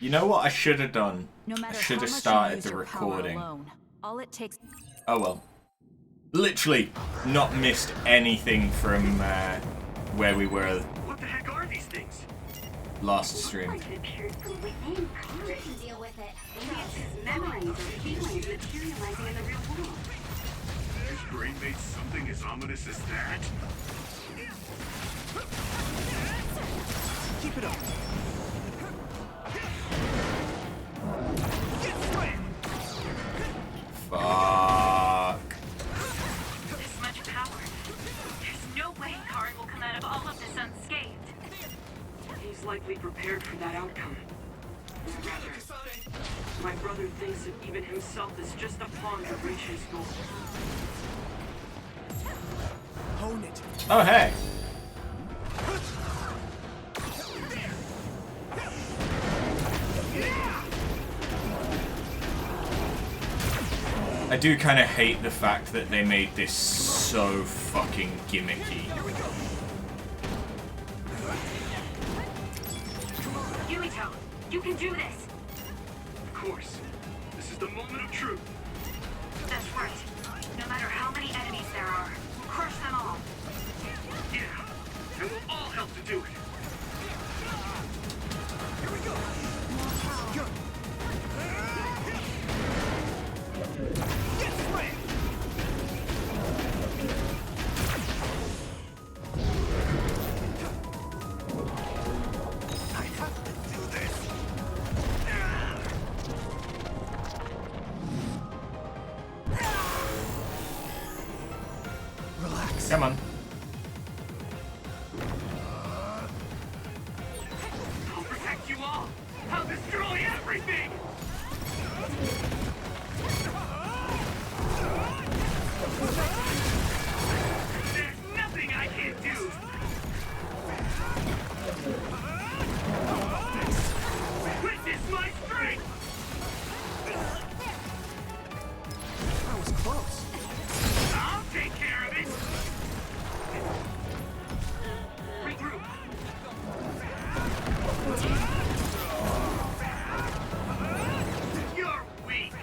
You know what I should have done? No I matter should how have much you started use the your power recording. alone, all it takes. Oh well. Literally not missed anything from where we were What the heck are these things? last stream. Like it appeared from within. Connor can deal with it. Maybe it's his memories or feelings materializing in the real world. His brain made something as ominous as that? Keep it up. Fuck. This much power. There's no way Karen will come out of all of this unscathed. He's likely prepared for that outcome. Or rather, my brother thinks that even himself is just a pawn to reach his goal. Hone it. Oh hey. I do kind of hate the fact that they made this so fucking gimmicky. Yuito, you can do this. Of course. This is the moment of truth. That's right. No matter how many enemies there are, we'll crush them all. Yeah. And we'll all help to do it. Here we go. Go. Get slammed. I have to do this. Relax. Come on. I'll protect you all. I'll destroy everything. There's nothing I can't do. Witness my strength. That was close. I'll take care of it. Regroup. You're weak.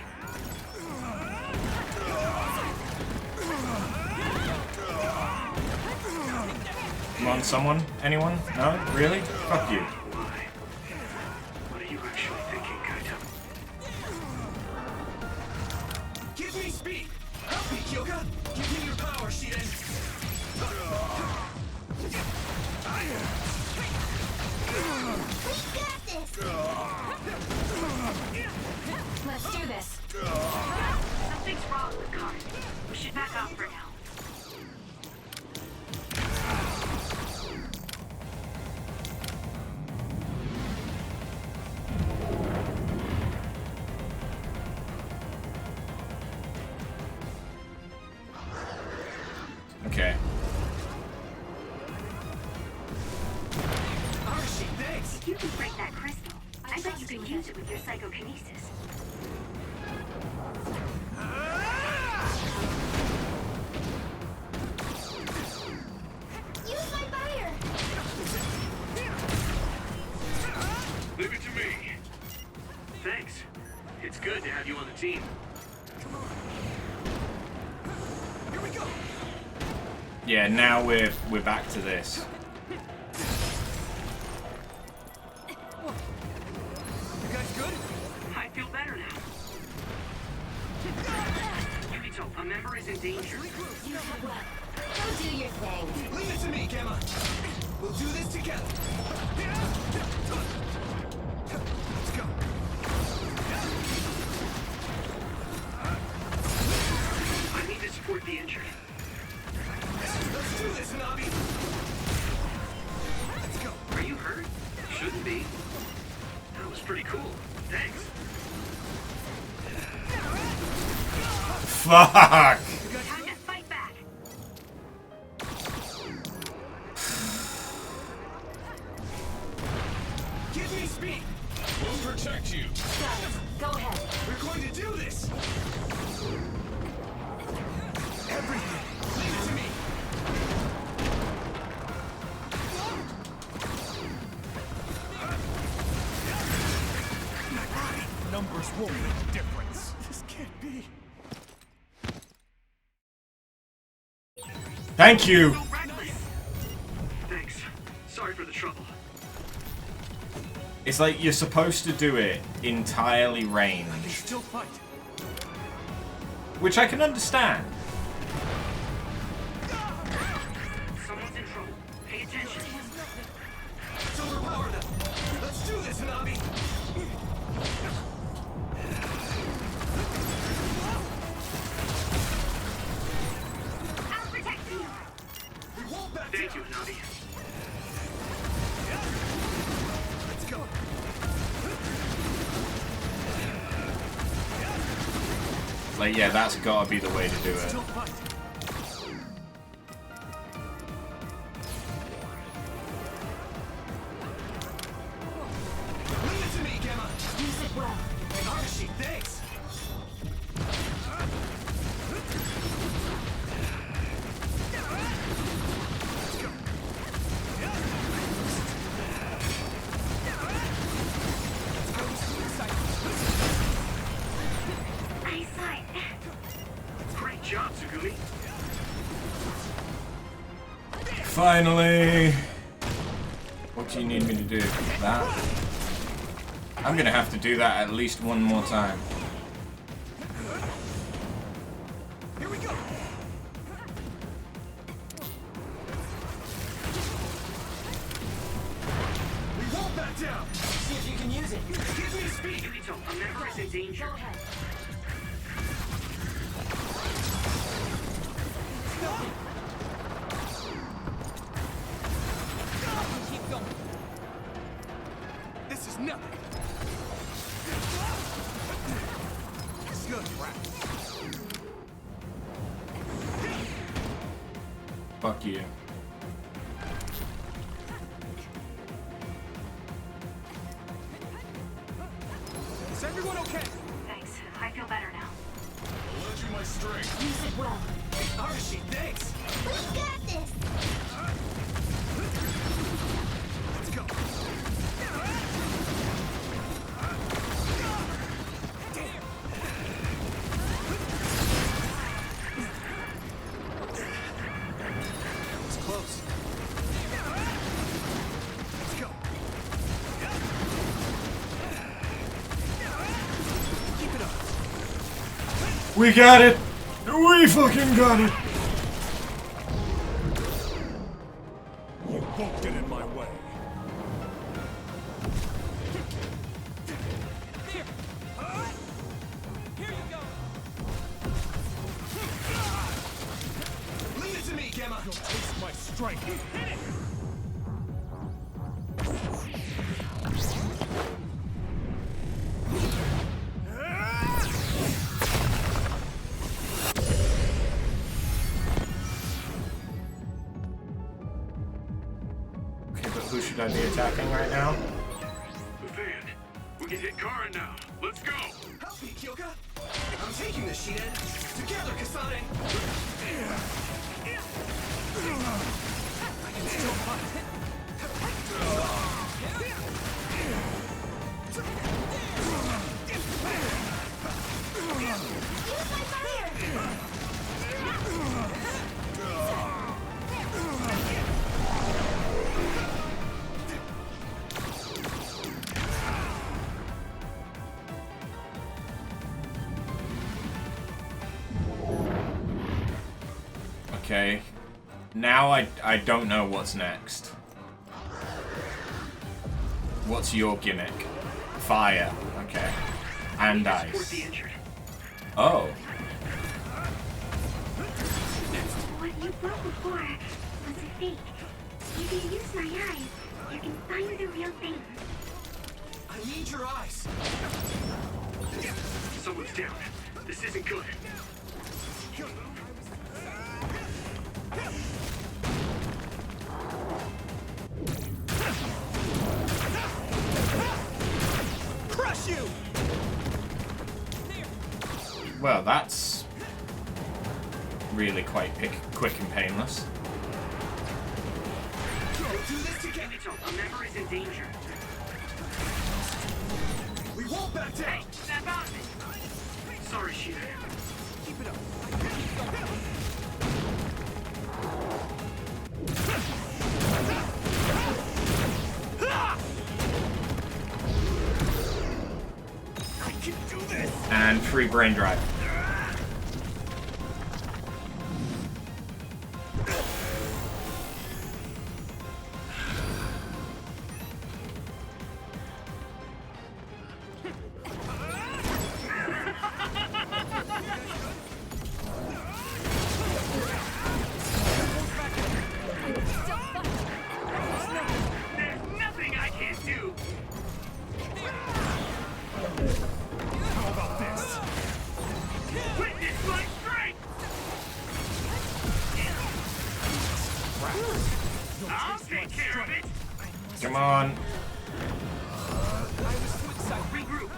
Come on, someone? Anyone? No? Really? Fuck you. Why? What are you actually thinking, Kaito? Give me speed. Help me, Kyoka. Give me your power, Shiden. We got this! Let's do this. Something's wrong with Karen. We should back off for now. Okay. Arashi, thanks. If you can break that crystal, I bet you can use it with your psychokinesis. Use my fire! Leave it to me. Thanks. It's good to have you on the team. Come on. Here we go. Yeah, now we're back to this. You guys good? I feel better now. Yuito, a member is in danger. You know what? Go do your thing. Leave it to me, Gamma. We'll do this together. Let's go. I need to support the injured. Let's do this, Nabi. Let's go. Are you hurt? Shouldn't be. That was pretty cool. Thanks. Fuck! Time to fight back. Give me speed. We'll protect you. Guys, go ahead. We're going to do this. Everything. Leave it to me. numbers won't make a difference. This can't be. Thank you. Thanks. Sorry for the trouble. It's like you're supposed to do it entirely They ranged, still fight. which I can understand. Someone's in trouble. Pay attention. Let's overpower them. Let's do this, Hanabi. I'll protect you. We won't back Thank down. you, Hanabi. Let's go. Like, yeah, that's gotta be the way to do it. Still fight. Leave it to me, Gemma. Use it well. Arashi, thanks. I saw it. Great job, Tsugumi. Finally! What do you need me to do? That? I'm gonna have to do that at least one more time. Here we go. We won't back down. See if you can use it. Give me speed. Yuito, a member is in danger. Go ahead. Keep going. This is nothing. Good practice. Fuck you. Is everyone okay? Thanks. I feel better now. I'll lend you my strength. Use it well. Arashi, thanks. We got this. Let's go. That was close. Let's go. Keep it up. We got it! We fucking got it! You won't get in my way. Here you go. Leave it to me, Gemma. You'll taste my strength. Okay, but who should I be attacking right now? Van, we can hit Karen now. Let's go. Help me, Kyoka. I'm taking this, Shiden. Together, Kasane. I can still fight. Okay. Now I don't know what's next. What's your gimmick? Fire. Okay. And Support ice. the injured. Oh. What you broke before was a fake. If you use my eyes, you can find the real thing. I need your eyes. Someone's down. This isn't good. Crush you. Well, that's really quite quick and painless. Go do this together. Yuito, a member is in danger. We won't back down. That's Sorry, Sheeta. Keep it up. I can do this. And free brain drive. There's nothing I can't do. How about this? Witness my strength. I'll take care of it. Come on. I was too excited. Regroup.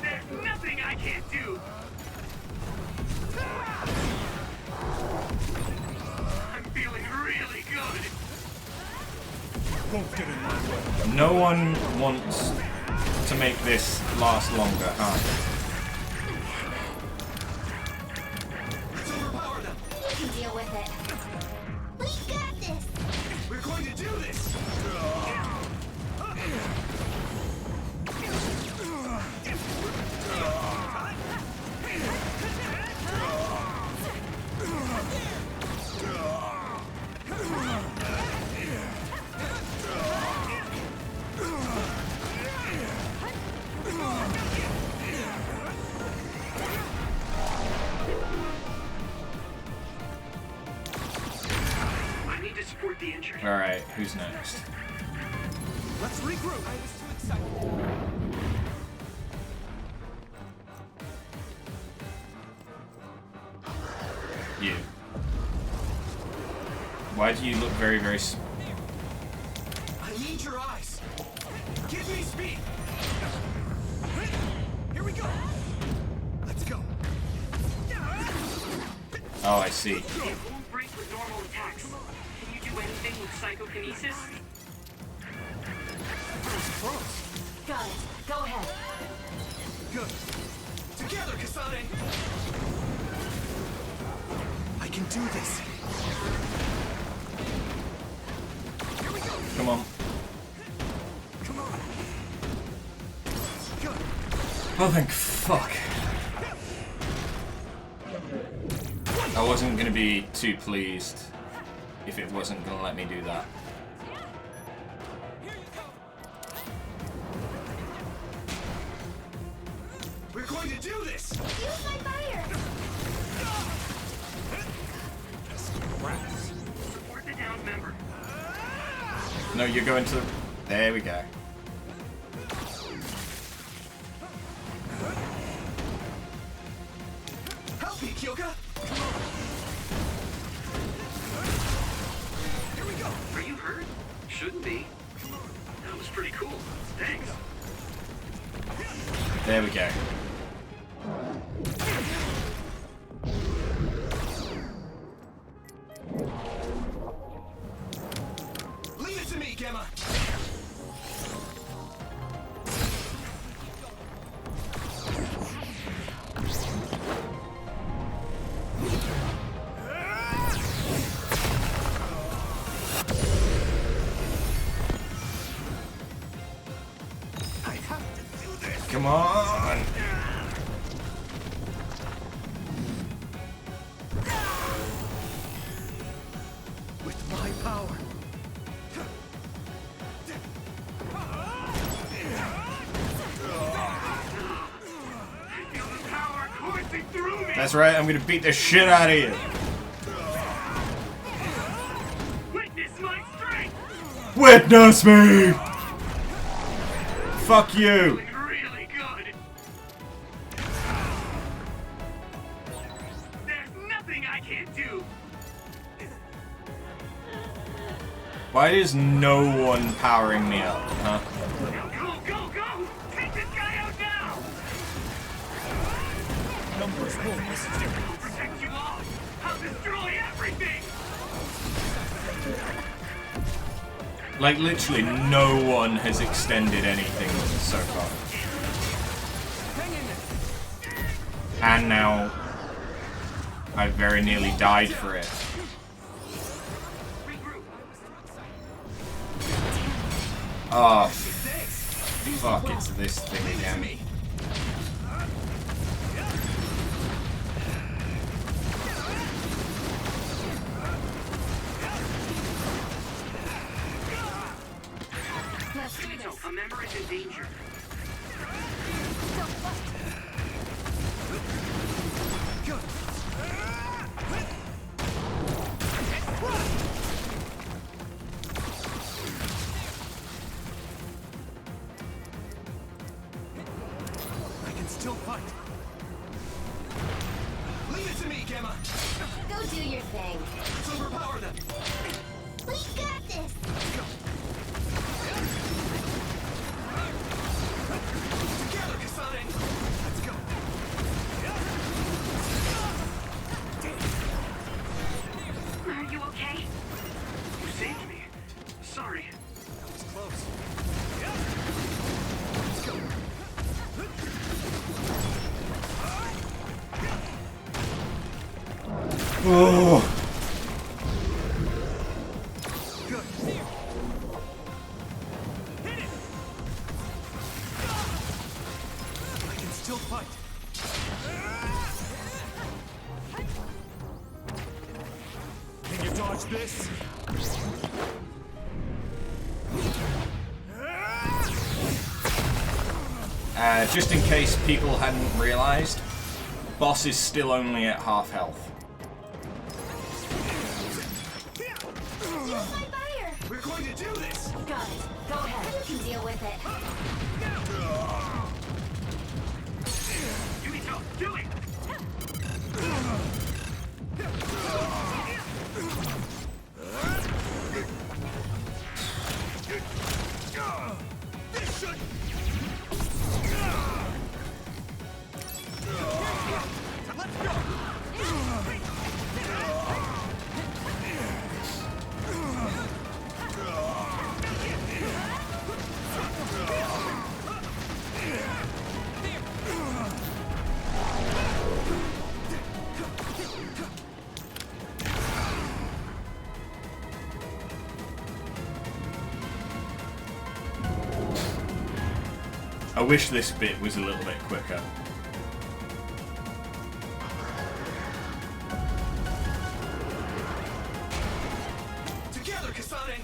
There's nothing I can't do. I'm feeling really good. Won't get in my way. No one wants to make this last longer, huh? Let's overpower them. You can deal with it. We got this. We're going to do this. I need to support the injured. Alright, who's next? Let's regroup. I was too excited. You. Why do you look very, very... I need your eyes. Give me speed. Here we go. Let's go. Oh, I see. It won't break with normal attacks. Can you do anything with psychokinesis? Got it. Go ahead. Good. Together, Kasane. I can do this. Here we go. Come on. Come on. Good. Oh, thank fuck. I wasn't gonna be too pleased if it wasn't gonna let me do that. We're going to do this. Use my fire. Support the downed member. No, you're going to... There we go. Help me, Kyoka. Here we go. Are you hurt? Shouldn't be. That was pretty cool. Thanks. There we go. Leave it to me, Gemma. I have to do this. Come on! With my power. I feel the power coursing through me. That's right, I'm gonna beat the shit out of you. Witness my strength. Witness me! Fuck you! Feeling really good. There's nothing I can't do. Why is no one powering me up, huh? Go, go, go! Take this guy out now! Numbers won't necessarily. I'll protect you all! I'll destroy everything! Like, literally, no one has extended anything so far. Hang in there. And now I very nearly died for it. Oh, fuck, it's this thing again. Yuito, a member is in danger. I can still fight. Leave it to me, Gamma. Go do your thing. Let's overpower them. We got this. Together, Kasane. Let's go. Are you okay? You saved me. Sorry. That was close. Let's go. Oh. Good. Hit it. I can still fight. Can you dodge this? Just in case people hadn't realized, boss is still only at half health. Use my fire. We're going to do this. Got it. Go ahead. You can deal with it. Yuito, do it! This should. Let's go. I wish this bit was a little bit quicker. Together, Kasane.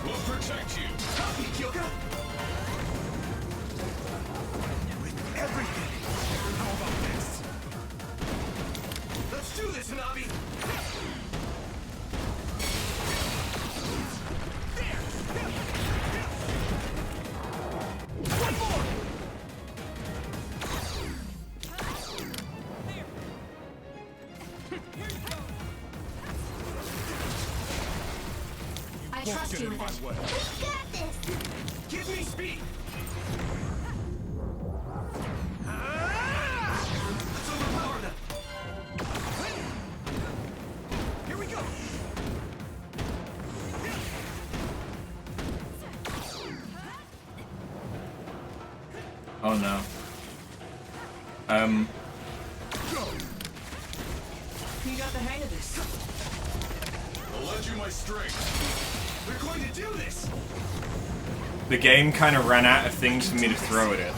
We'll protect you. Copy, Kyoka. With everything. How about this? Let's do this, Hanabi. One more. I trust you with it. Way. We got this. Give me speed. Let's overpower them. Here we go. Oh no. You got the hang of this. I'll lend you my strength. We're going to do this. The game kind of ran out of things for me to throw at it.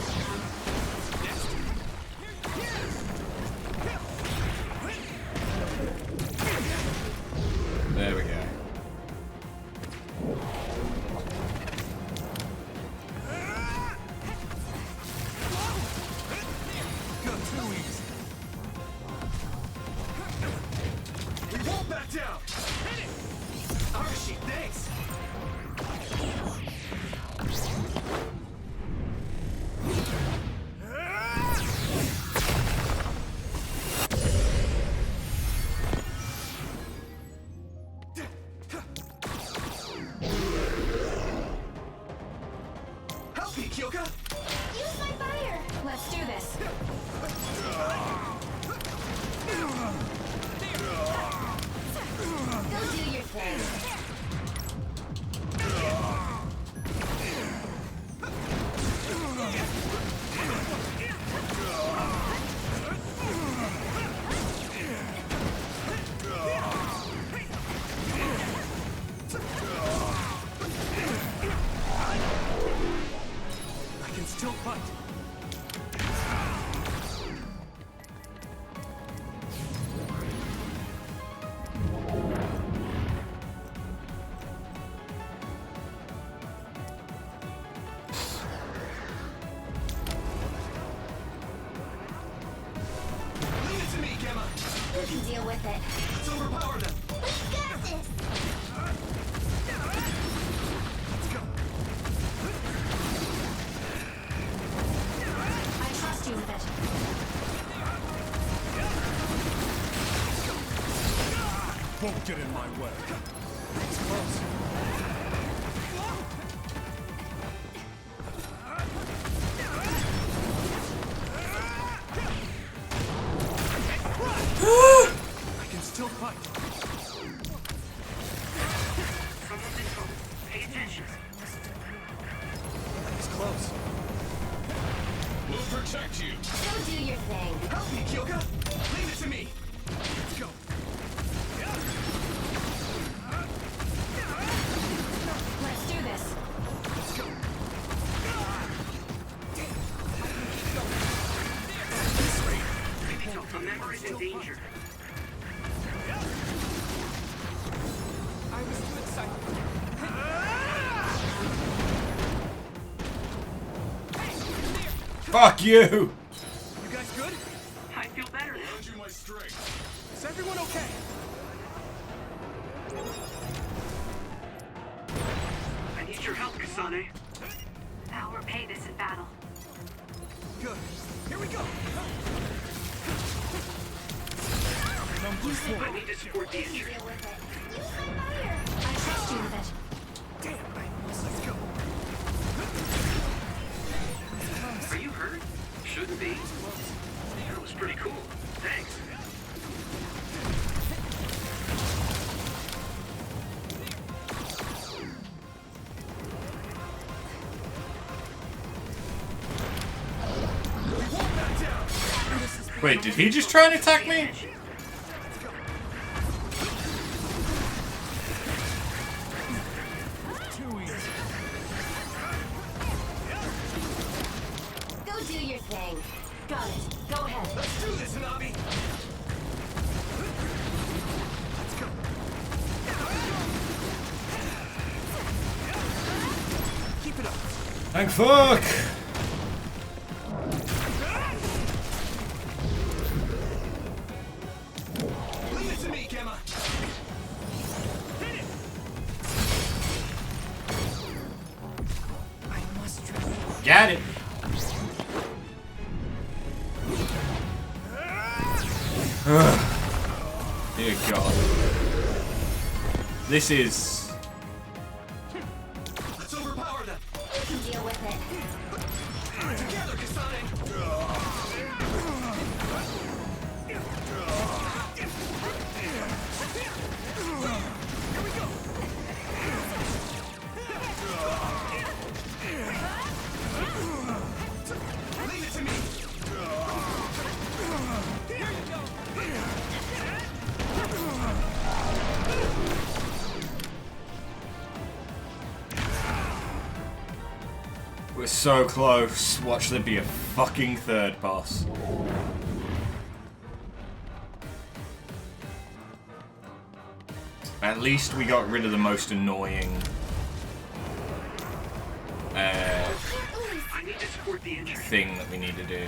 There we go. Go too easy. We won't back down. Hit it. Arashi, thanks. Help me, Kyoka. Use my fire. Let's do this. Go do your thing. still fight. You can deal with it. Let's overpower them. We got this! Let's go. I trust you with it. Won't get in my way. It's close. I can still fight. Someone's in trouble. Pay attention. It's close. We'll protect you. Go do your thing. Help me, Kyoka. Leave it to me. Let's go. Let's do this. Let's go. A member is in danger. I was too excited. Fuck you! You guys good? I feel better now. Lend you my strength. Is everyone okay? I need your help, Kasane. I'll repay this in battle. Good. Here we go. I need to support the injured. Deal with it. Use my fire! I trust you with it. Damn. Let's go. Are you hurt? Shouldn't be. That was pretty cool. Thanks. Wait, did he just try and attack me? Too easy. Go do your thing. Got it. Go ahead. Let's do this, Hanabi. Let's go. Keep it up. Thank fuck! Leave it to me, Gemma. Hit it. I must try. Got it! Dear God. This is... Let's overpower them. You can deal with it. Together, Kasane. Here we go. Leave it to me. Here you go. We're so close. Watch there be a fucking third boss. At least we got rid of the most annoying I need to support the injured. thing that we need to do.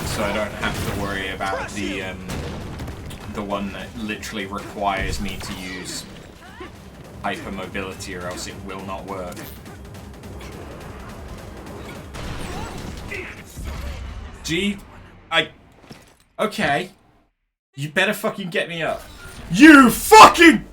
So I don't have to worry about the one that literally requires me to use hypermobility or else it will not work. Gee, okay. You better fucking get me up. You fucking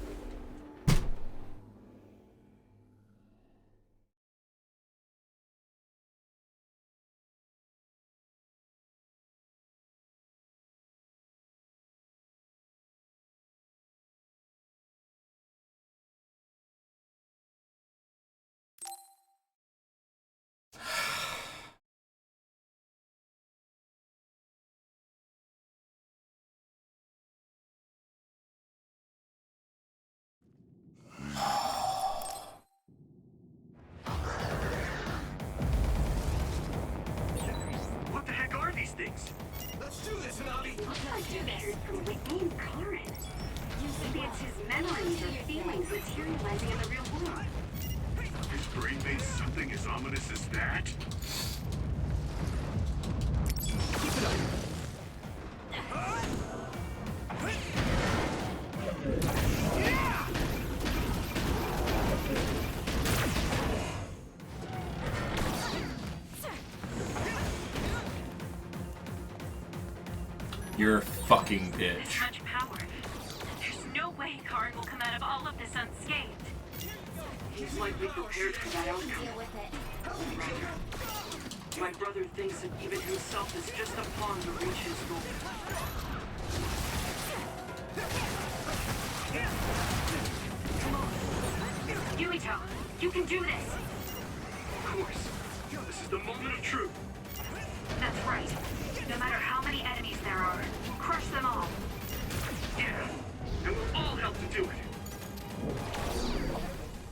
things. Let's do this, Hanabi! Let's do this. From within Karin. Maybe it's his memories or feelings materializing in the real world. His brain made something as ominous as that? Keep it up! You're a fucking This bitch. much power. There's no way Karin will come out of all of this unscathed. He's likely prepared for that outcome. Deal with it. Rather, my brother thinks that even himself is just a pawn to reach his goal. Yuito, you can do this. Of course. This is the moment of truth. That's right. No matter how many enemies there are, we'll crush them all. Yeah. And we'll all help to do it.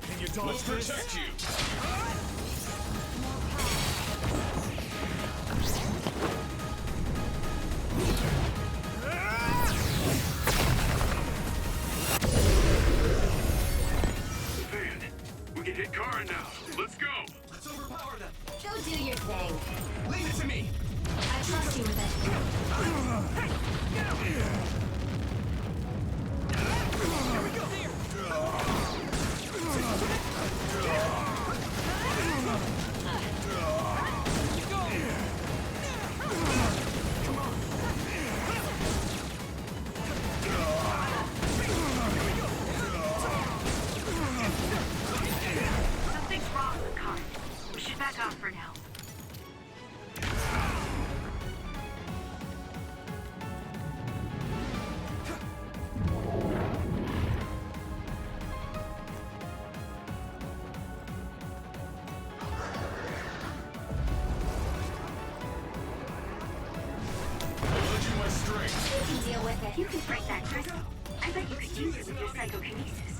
Can you dodge this? Protect you! Man, we can hit Karin now. Let's go. Let's overpower them! Go do your thing. Leave it to me! I trust you with it. Something's wrong with Karin. We should back off for now. Pledge you my strength! You can deal with it. You can break that crystal. I bet you could use it with your psychokinesis.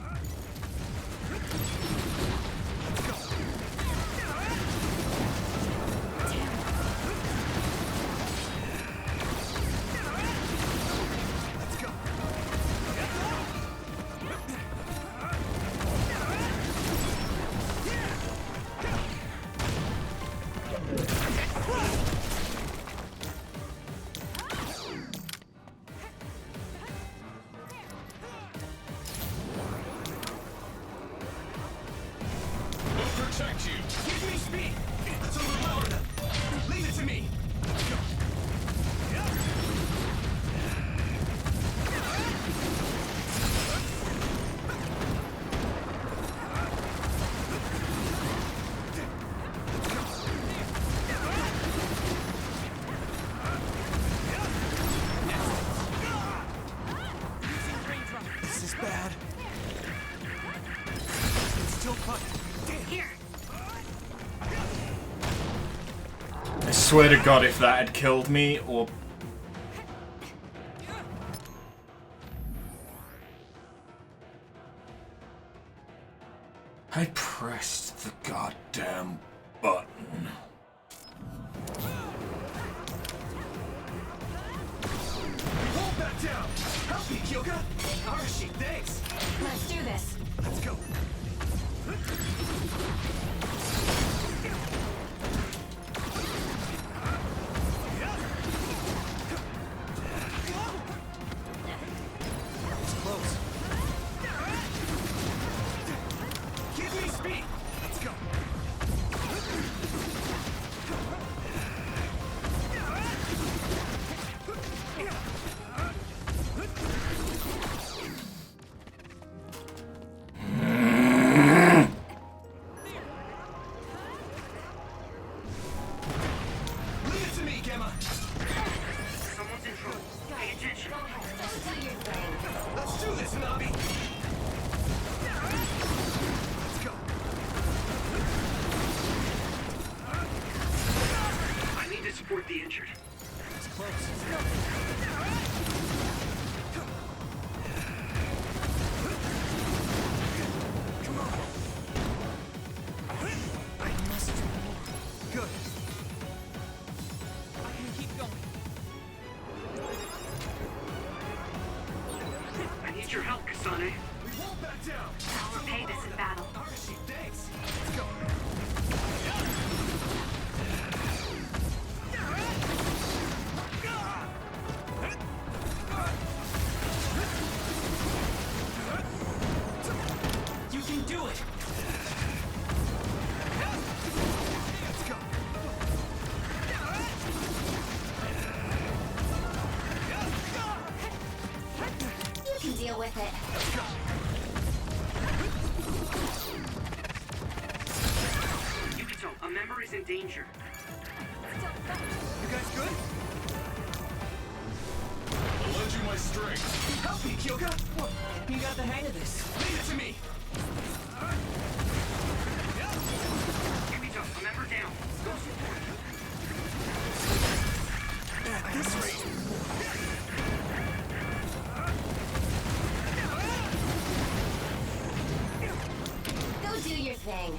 Let's go! We'll protect you! Give me speed! Let's overpower them! Leave it to me! Let's go! This is bad. It's still coming. Here. I swear to God, if that had killed me, or... I pressed the goddamn button. Hold that down! Help me, Kyoka! Arashi, thanks! Let's do this. Let's go! It's close. Give me speed! Let's go! Leave it to me, Gemma! Someone's in trouble. Pay attention. Go do your thing. Let's do this, Hanabi! Let's go! I need to support the injured. It's close. Come on! I must do more. Good. I can keep going. need your help, Kasane. We won't back down. I'll repay this in battle. Archie, thanks. Let's go. You can do it. Let's go. You can deal with it. Yuito, a member is in danger. You guys good? I'll lend you my strength. Help me, Kyoka. What? You got the hang of this. Leave it to me. Yuito, a member down. Go support. At this rate. Go do your thing.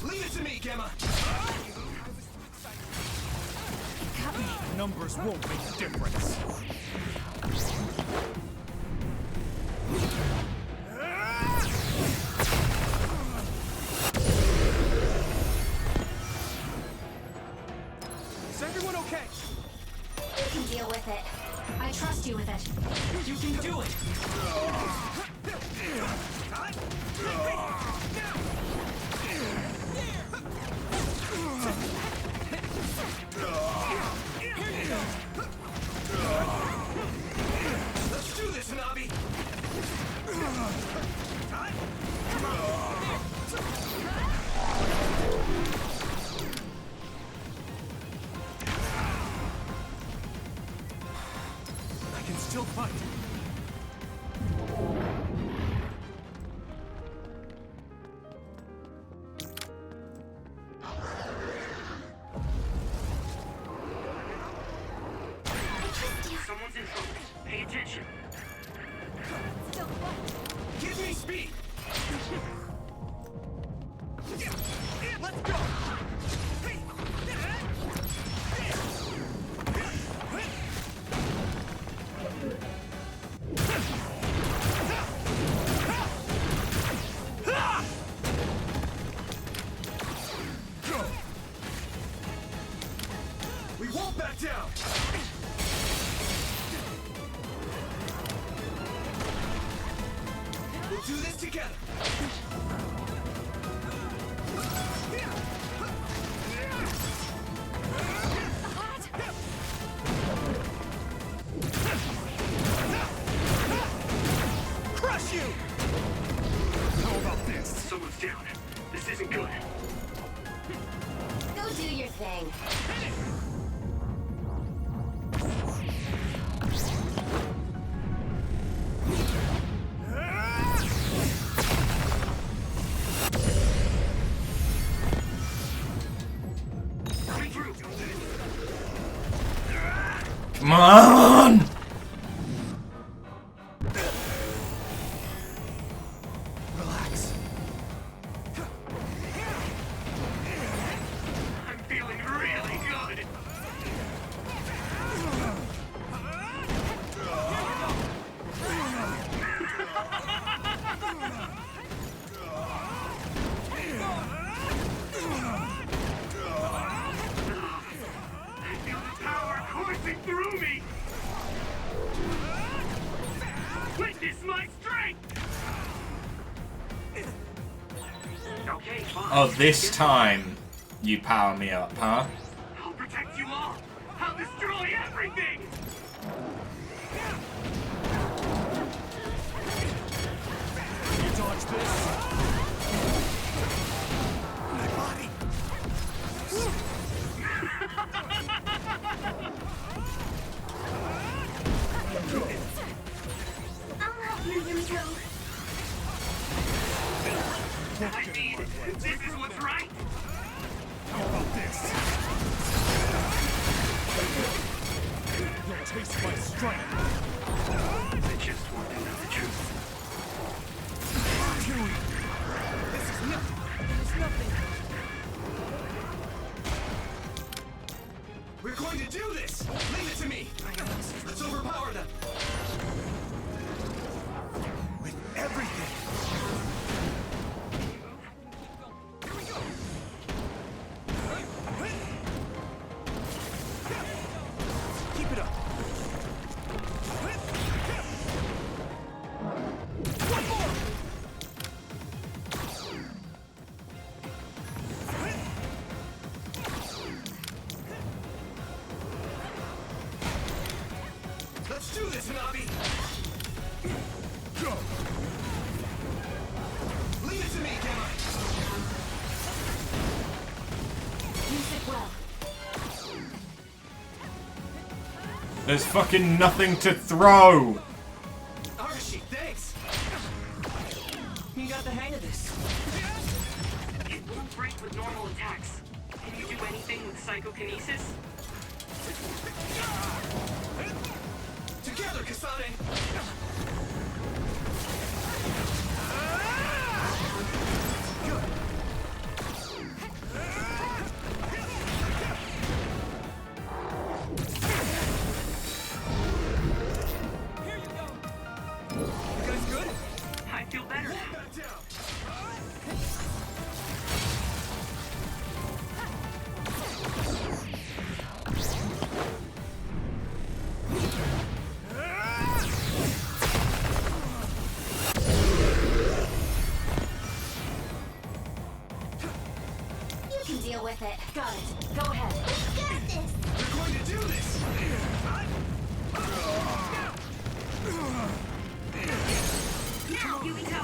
Leave it to me, Gemma. Numbers won't make a difference. Is everyone okay? You can deal with it. I trust you with it. You can do it. Let's do this, Hanabi. I can still fight. Someone's in trouble. Pay attention. Give me speed. Let's go. We won't back down. We'll do this together. Crush you! How about this? Someone's down. This isn't good. Go do your thing. Coming through. Come on! Relax. I'm feeling really good. I feel the power coursing through me. Witness my strength. Okay, fine. Oh, this time you power me up, huh? I'll protect you all. I'll destroy everything. You dodge this. My body. I'll help you, Yuito. I mean, this is what's right. How about this? You'll taste my strength. I just want to know the truth. this, Hanabi! Go! Leave it to me, Gamma! Use it well. There's fucking nothing to throw! Argashi, thanks! You got the hang of this. It won't break with normal attacks. Can you do anything with psychokinesis? Together, Kasane! I feel better now. You can deal with it. Got it. Go ahead. We got this. We're going to do this! Now, Yuito!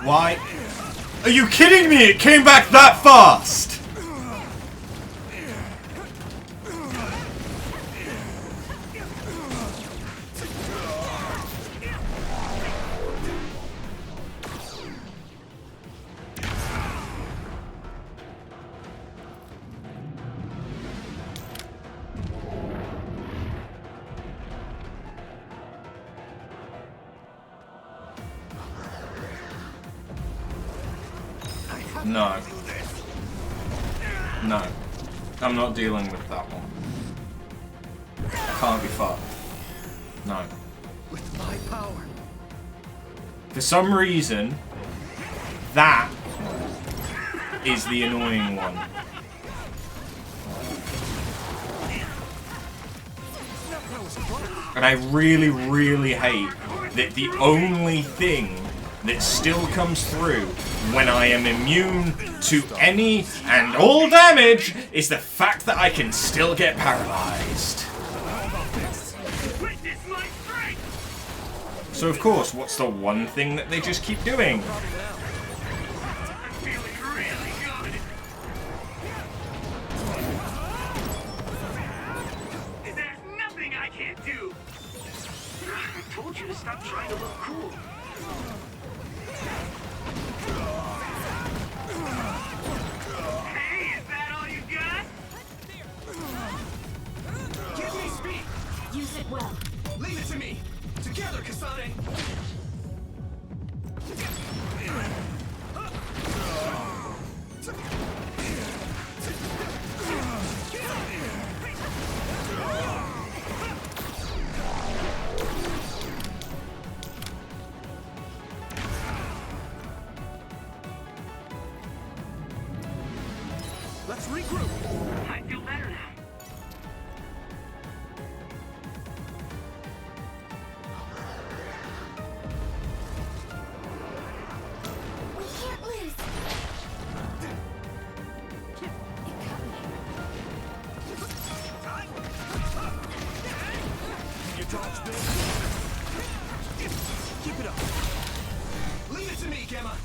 Why? Are you kidding me? It came back that fast! No. No. I'm not dealing with that one. I can't be fucked. No. With my power. For some reason, that is the annoying one. And I really, really hate that the only thing that still comes through when I am immune to any and all damage is the fact that I can still get paralyzed. Witness my strength! So of course, what's the one thing that they just keep doing? I'm feeling really good. There's nothing I can't do. I told you to stop trying to look cool. Hey, is that all you got? Give me speed! Use it well. Leave it to me! Together, Kasane! Let's regroup! I feel better now. We can't lose. You dodge this? Keep it up! Leave it to me, Gamma!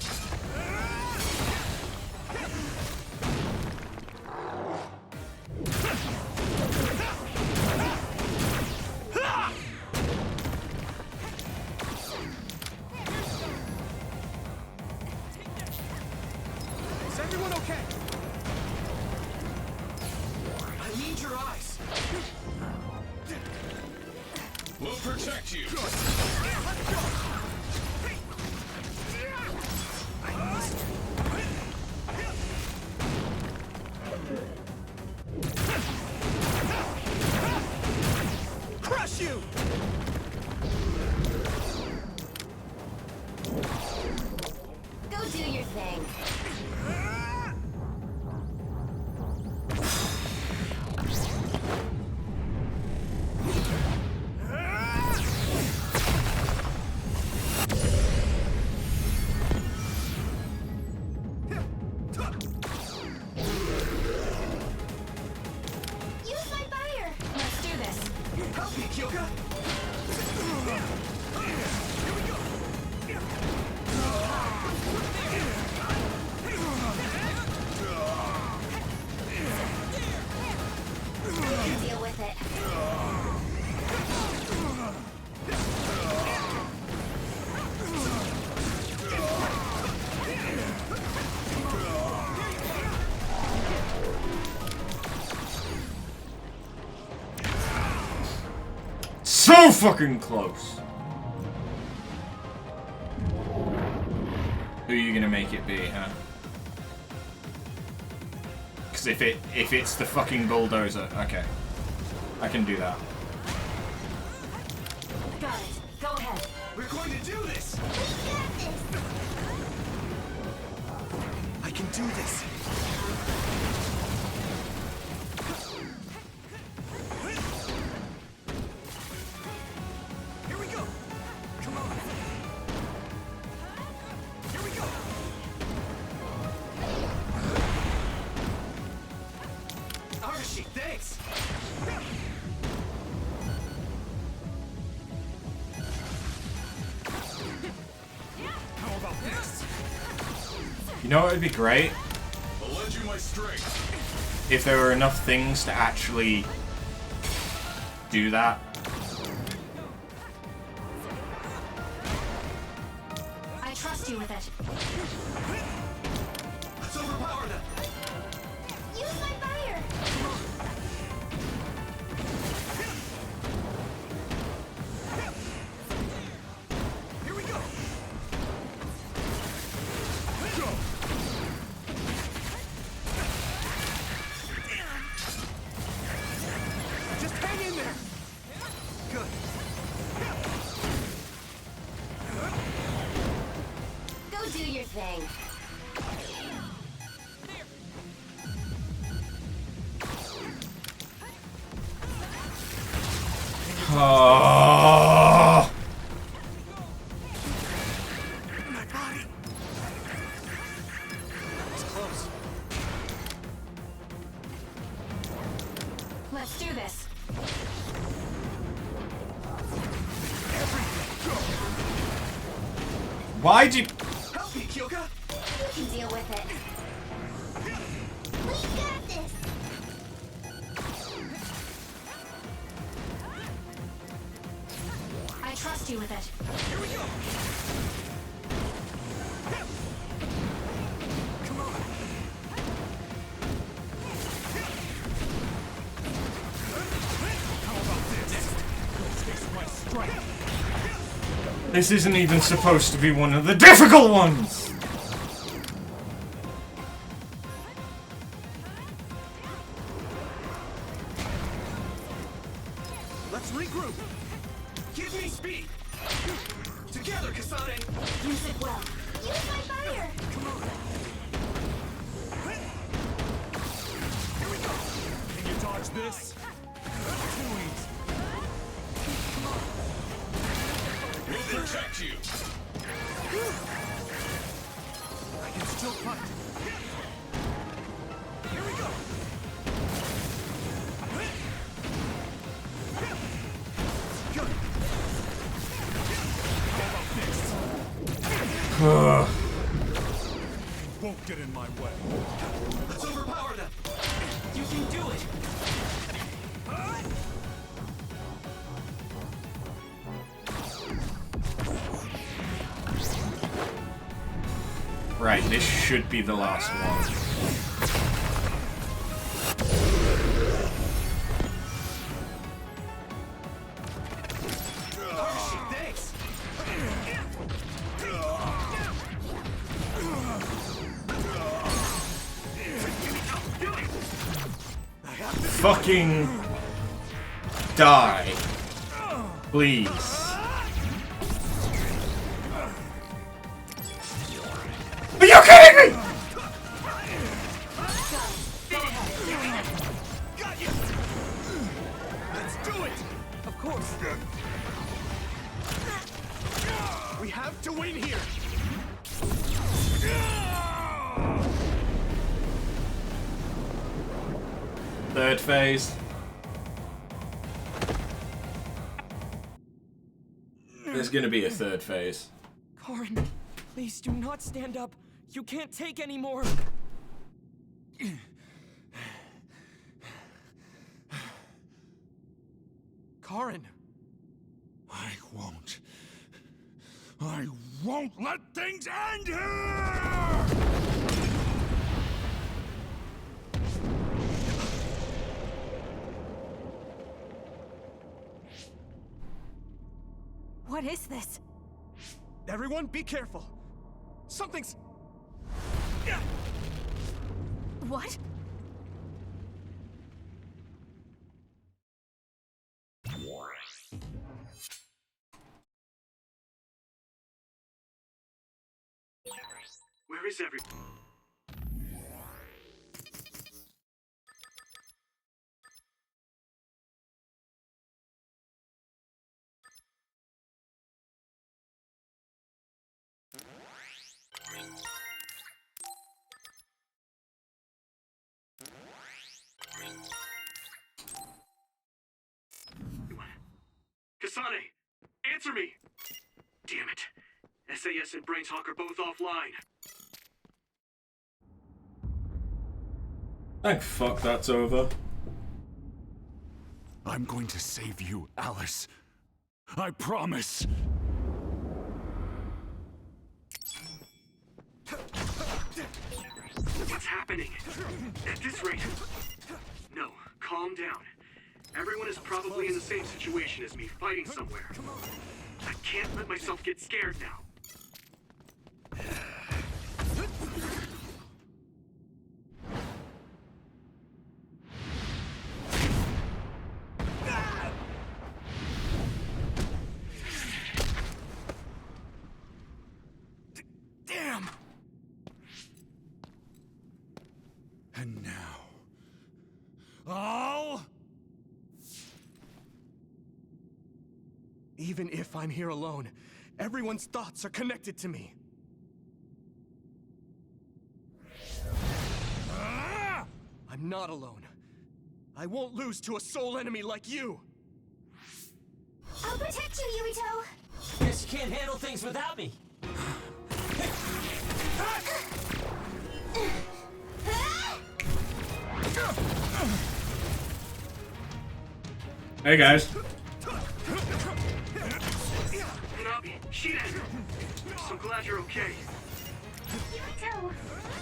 Is everyone okay? I need your eyes. We'll protect you. Crush you! Go do your thing. so fucking close. Who are you gonna make it be, huh? Because if it's the fucking bulldozer, okay, I can do that. Got it. Go ahead. We're going to do this! I can do this! Here we go! Come on! Here we go! Arashi, thanks! How about this? You know what would be great? I'll lend you my strength. If there were enough things to actually do that. I trust you with it. Let's overpower them! Use my fire. Here we go! Go! Just hang in there! Good. Go do your thing. Oh. My body! It's close. Let's do this. Why'd you? Help me, Kyoka! You can deal with it. We got this. I trust you with it. Here we go! Come on! How about this? Let's taste my strength! This isn't even supposed to be one of the difficult ones. Let's regroup! Give me speed! Together, Kasane! Use it well. Use my fire. Come on! Here we go! Can you dodge this? Too easy. Come on! We'll protect you! I can still fight! Here we go! Good! How about this? Won't get in my way. Let's overpower them! You can do it! Right, this should be the last one. Thanks! Fucking die. Please. Are you kidding me? Got you! Let's do it! Of course. We have to win here! Third phase. There's gonna be a third phase. Karin, please do not stand up. You can't take any more. Karin. I won't let things end here! What is this? Everyone, be careful. Something's... What? Where is everyone? Kasane! Answer me! Damn it. SAS and Brains Hawk are both offline. Thank fuck that's over. I'm going to save you, Alice. I promise. What's happening? At this rate... No, calm down. Everyone is probably in the same situation as me, fighting somewhere. I can't let myself get scared now. Damn! And now... all... Even if I'm here alone, everyone's thoughts are connected to me. I'm not alone. I won't lose to a soul enemy like you! I'll protect you, Yuito! Guess you can't handle things without me. Hey guys. Nabi, Shiden! So glad you're okay. Yuito,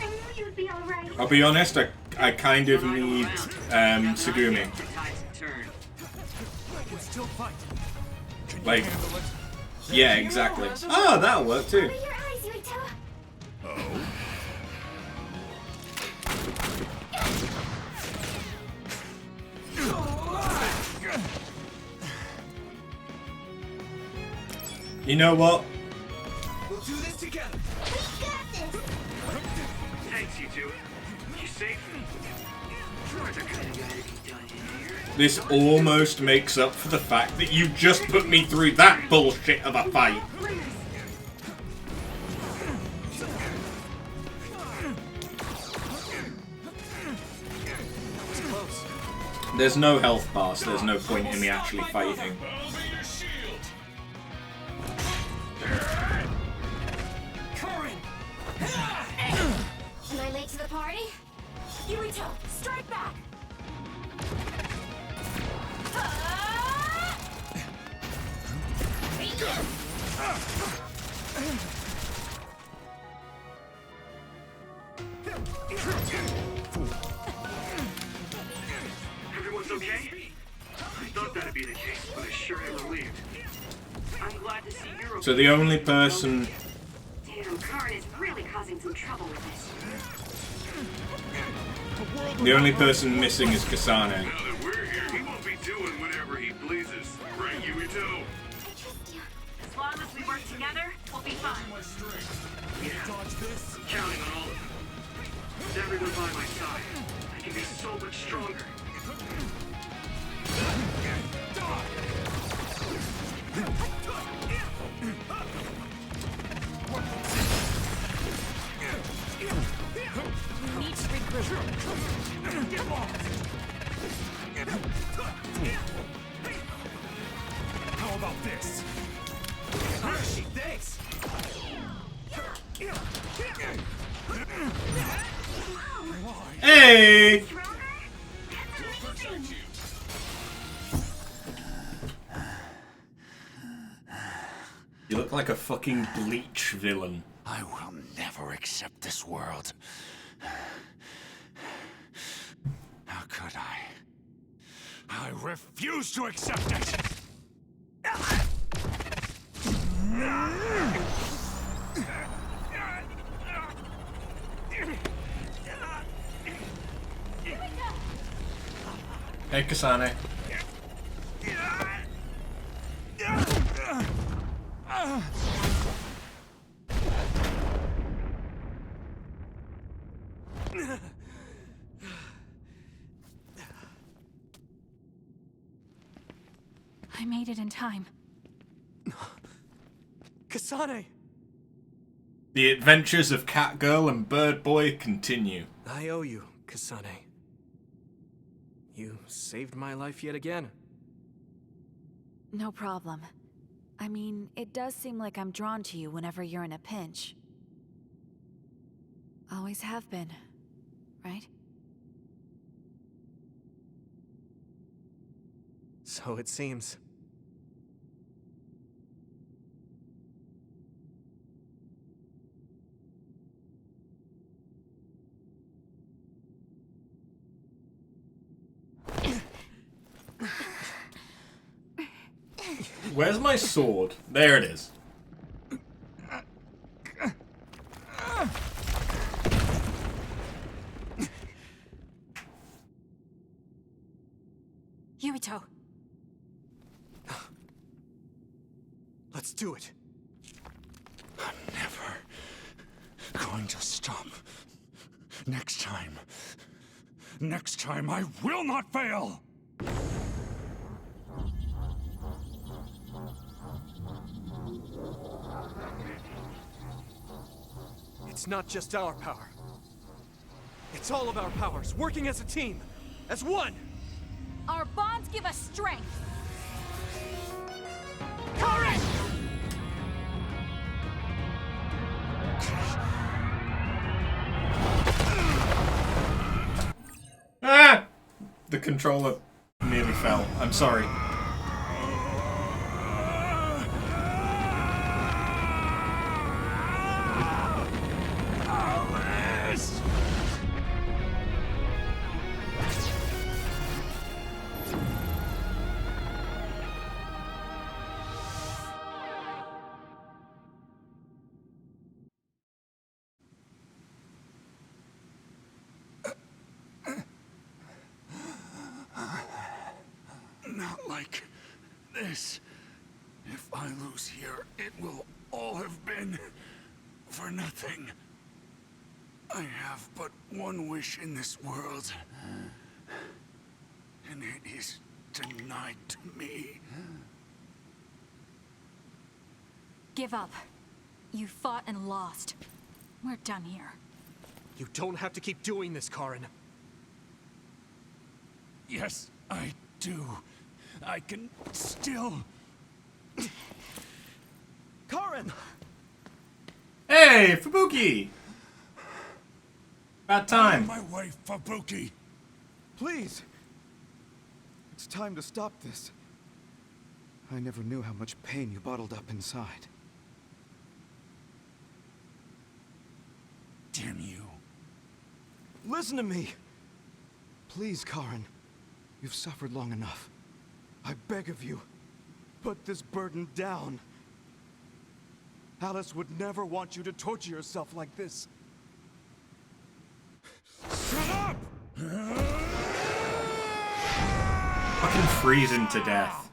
I knew you'd be alright. I'll be honest, I kind of need Tsugumi. I can still fight. Can you Like, handle it? yeah, exactly. Oh, that'll work too. Open your eyes, Yuito! You know what? We'll do this together! We got this! Thanks, you two. You safe? This almost makes up for the fact that you just put me through that bullshit of a fight. There's no health bar, so there's no point in me actually fighting. I'll be your shield. Am I late to the party? Yuito, strike back! Everyone's okay? I thought that'd be the case, but I sure am relieved. I'm glad to see you're okay. So the only person... Damn, Karn is really causing some trouble with this. The only person missing is Kasane. Now that we're here, he won't be doing whatever he pleases. Right, Yuito? I trust you. As long as we work together, we'll be fine. Yeah, Dodge this? I'm counting on all of you. With everyone by my side, I can be so much stronger. We need to regroup. Get lost! How about this? Thanks! Hey! You look like a fucking Bleach villain. I will never accept this world. How could I? I refuse to accept it! Hey, Kasane. I made it in time. Kasane! The adventures of Catgirl and Bird Boy continue. I owe you, Kasane. You saved my life yet again. No problem. I mean, it does seem like I'm drawn to you whenever you're in a pinch. Always have been, right? So it seems. Where's my sword? There it is. Yuito. Let's do it. I'm never going to stop. Next time I will not fail! It's not just our power. It's all of our powers, working as a team, as one! Our bonds give us strength. Courage! Ah! The controller nearly fell. I'm sorry. Not like this. If I lose here, it will all have been for nothing. I have but one wish in this world, and it is denied to me. Give up. You fought and lost. We're done here. You don't have to keep doing this, Karin. Yes, I do. I can still... Karin! Hey, Fubuki! About time. My wife, Fubuki. Please! It's time to stop this. I never knew how much pain you bottled up inside. Damn you. Listen to me! Please, Karin. You've suffered long enough. I beg of you, put this burden down. Alice would never want you to torture yourself like this. Shut up! Fucking freezing to death.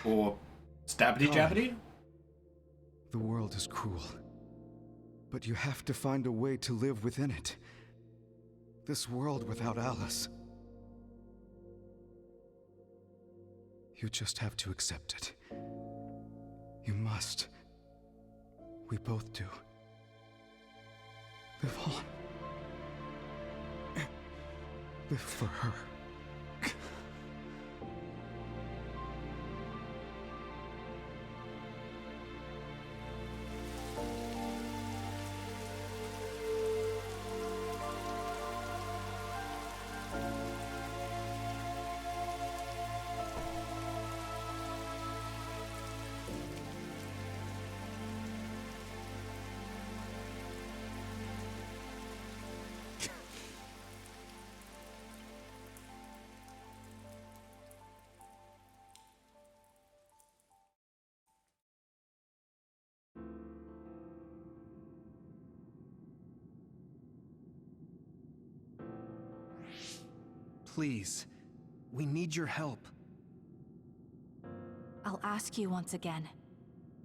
Or stabbity jabbity? The world is cruel, but you have to find a way to live within it. This world without Alice. You just have to accept it. You must. We both do. Live on. Live for her. Please, we need your help. I'll ask you once again.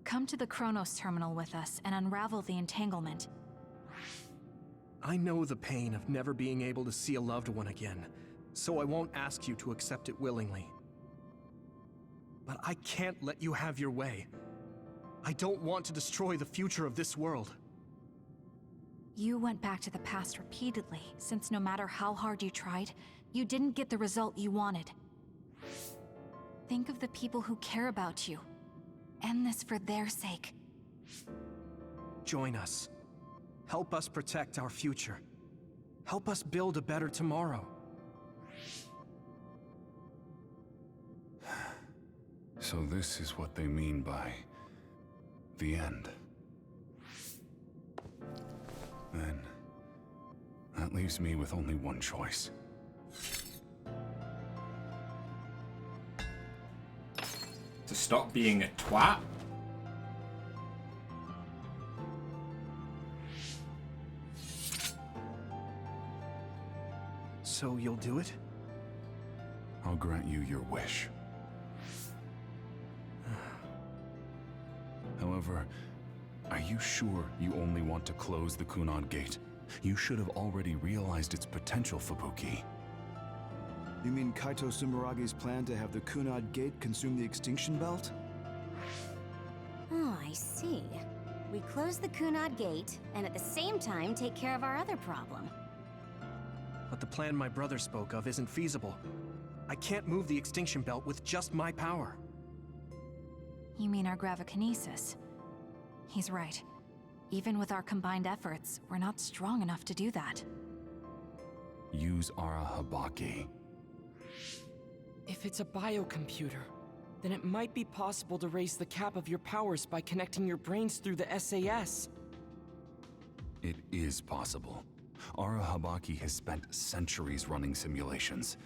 Come to the Chronos terminal with us and unravel the entanglement. I know the pain of never being able to see a loved one again, so I won't ask you to accept it willingly. But I can't let you have your way. I don't want to destroy the future of this world. You went back to the past repeatedly, since no matter how hard you tried, you didn't get the result you wanted. Think of the people who care about you. End this for their sake. Join us. Help us protect our future. Help us build a better tomorrow. So this is what they mean by the end. Then that leaves me with only one choice. To stop being a twat? So you'll do it? I'll grant you your wish. However, are you sure you only want to close the Kunad Gate? You should have already realized its potential, Fubuki. You mean Yuito Sumeragi's plan to have the Kunad Gate consume the Extinction Belt? Oh, I see. We close the Kunad Gate, and at the same time take care of our other problem. But the plan my brother spoke of isn't feasible. I can't move the Extinction Belt with just my power. You mean our gravikinesis? He's right. Even with our combined efforts, we're not strong enough to do that. Use Arahabaki. If it's a biocomputer, then it might be possible to raise the cap of your powers by connecting your brains through the SAS. It is possible. Arahabaki has spent centuries running simulations.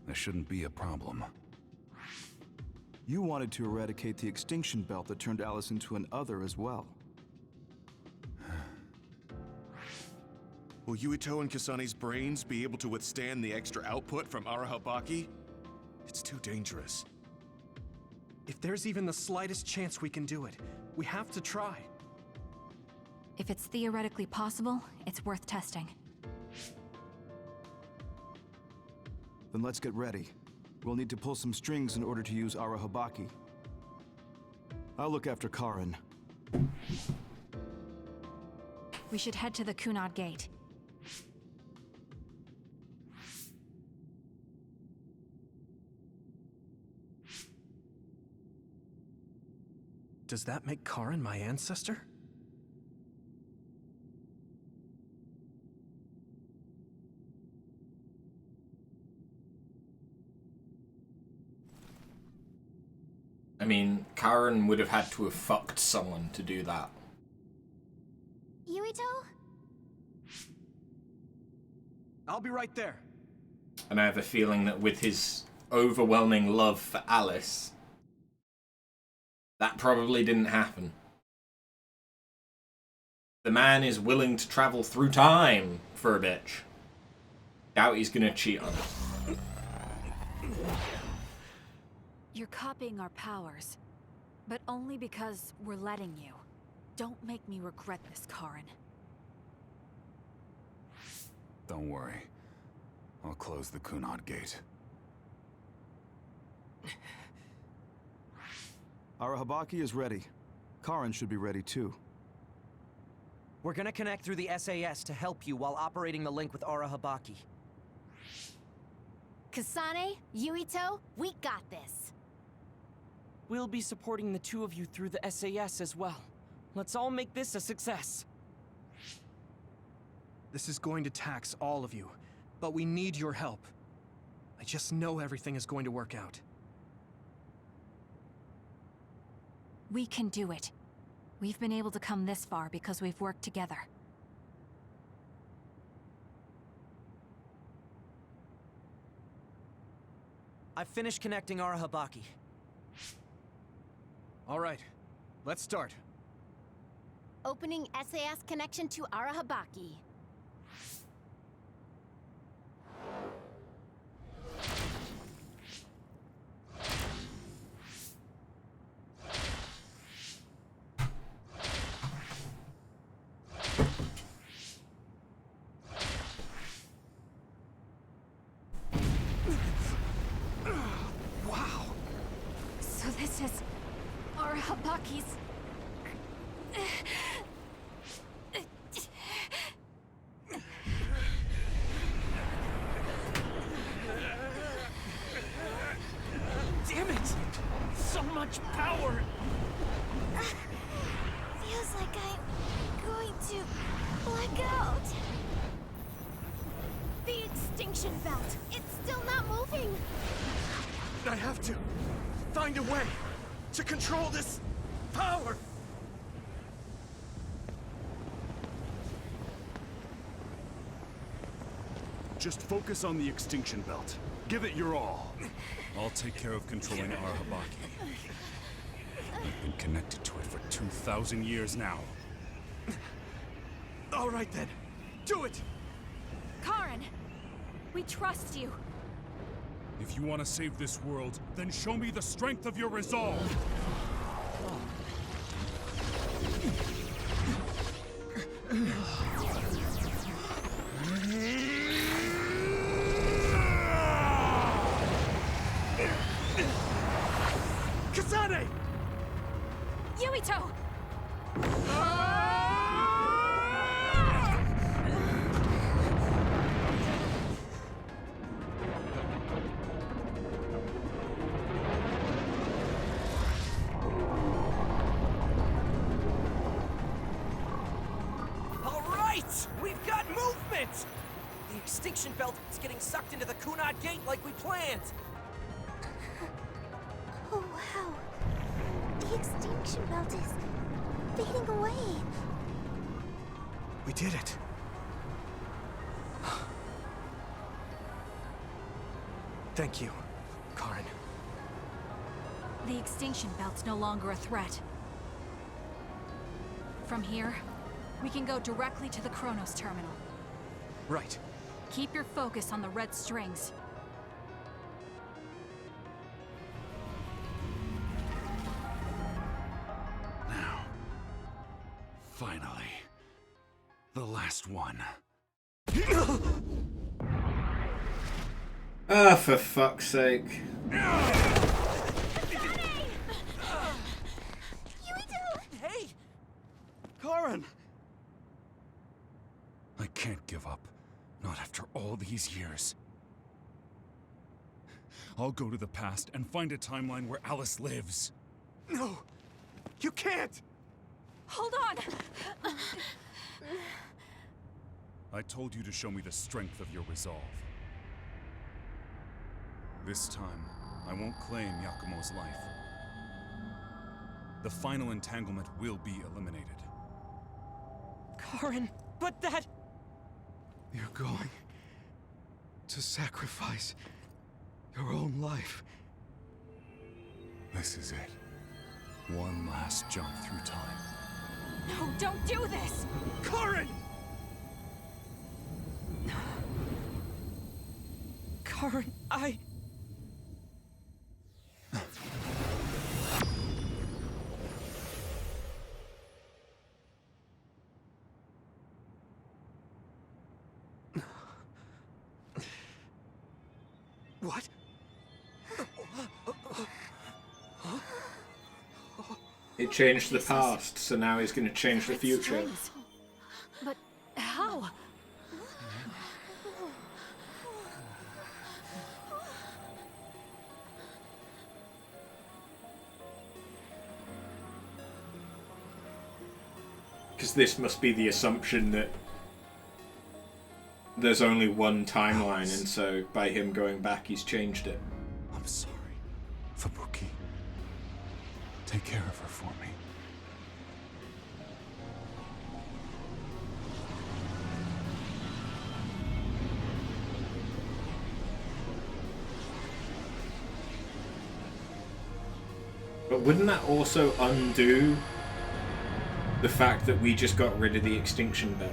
There shouldn't be a problem. You wanted to eradicate the Extinction Belt that turned Alice into an other as well. Will Yuito and Kasane's brains be able to withstand the extra output from Arahabaki? It's too dangerous. If there's even the slightest chance we can do it, we have to try. If it's theoretically possible, it's worth testing. Then let's get ready. We'll need to pull some strings in order to use Arahabaki. I'll look after Karin. We should head to the Kunad Gate. Does that make Karin my ancestor? I mean, Karen would have had to have fucked someone to do that. Yuito? I'll be right there. And I have a feeling that with his overwhelming love for Alice, that probably didn't happen. The man is willing to travel through time for a bitch. Doubt he's gonna cheat on her. You're copying our powers, but only because we're letting you. Don't make me regret this, Karin. Don't worry. I'll close the Kunad Gate. Arahabaki is ready. Karin should be ready too. We're gonna connect through the SAS to help you while operating the link with Arahabaki. Kasane, Yuito, we got this. We'll be supporting the two of you through the SAS as well. Let's all make this a success. This is going to tax all of you, but we need your help. I just know everything is going to work out. We can do it. We've been able to come this far because we've worked together. I've finished connecting Arahabaki. All right, let's start. Opening SAS connection to Arahabaki. This is Arahabaki's... Damn it! So much power! Feels like I'm going to black out. The extinction belt. It's still not moving. I have to find a way to control this power. Just focus on the extinction belt. Give it your all. I'll take care of controlling Arahabaki. I've been connected to it for 2,000 years now. All right then, do it. Karin! We trust you. If you want to save this world, then show me the strength of your resolve. Kasane! Yuito! All right! We've got movement! The extinction belt is getting sucked into the Kunad Gate like we planned! Oh, wow. The extinction belt is fading away. We did it. Thank you, Karin. The extinction belt's no longer a threat. From here, we can go directly to the Chronos terminal. Right. Keep your focus on the red strings. Now, finally, the last one. Ah, for fuck's sake. Hey! Karin! I can't give up. Not after all these years. I'll go to the past and find a timeline where Alice lives. No! You can't! Hold on! I told you to show me the strength of your resolve. This time, I won't claim Yakumo's life. The final entanglement will be eliminated. Karin, but that... You're going to sacrifice your own life. This is it. One last jump through time. No, don't do this! Karin! Karin, What? It changed the past, so now he's going to change the future. Strings. But how? Because this must be the assumption that there's only one timeline, and so by him going back, he's changed it. I'm sorry, Fubuki. Take care of her for me. But wouldn't that also undo the fact that we just got rid of the extinction belt?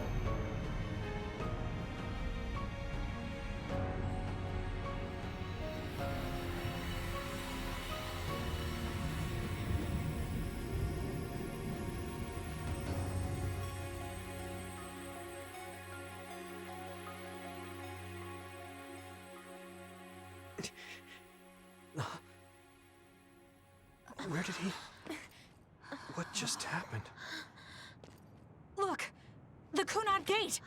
Where did he... What just happened? Look! The Kunad Gate!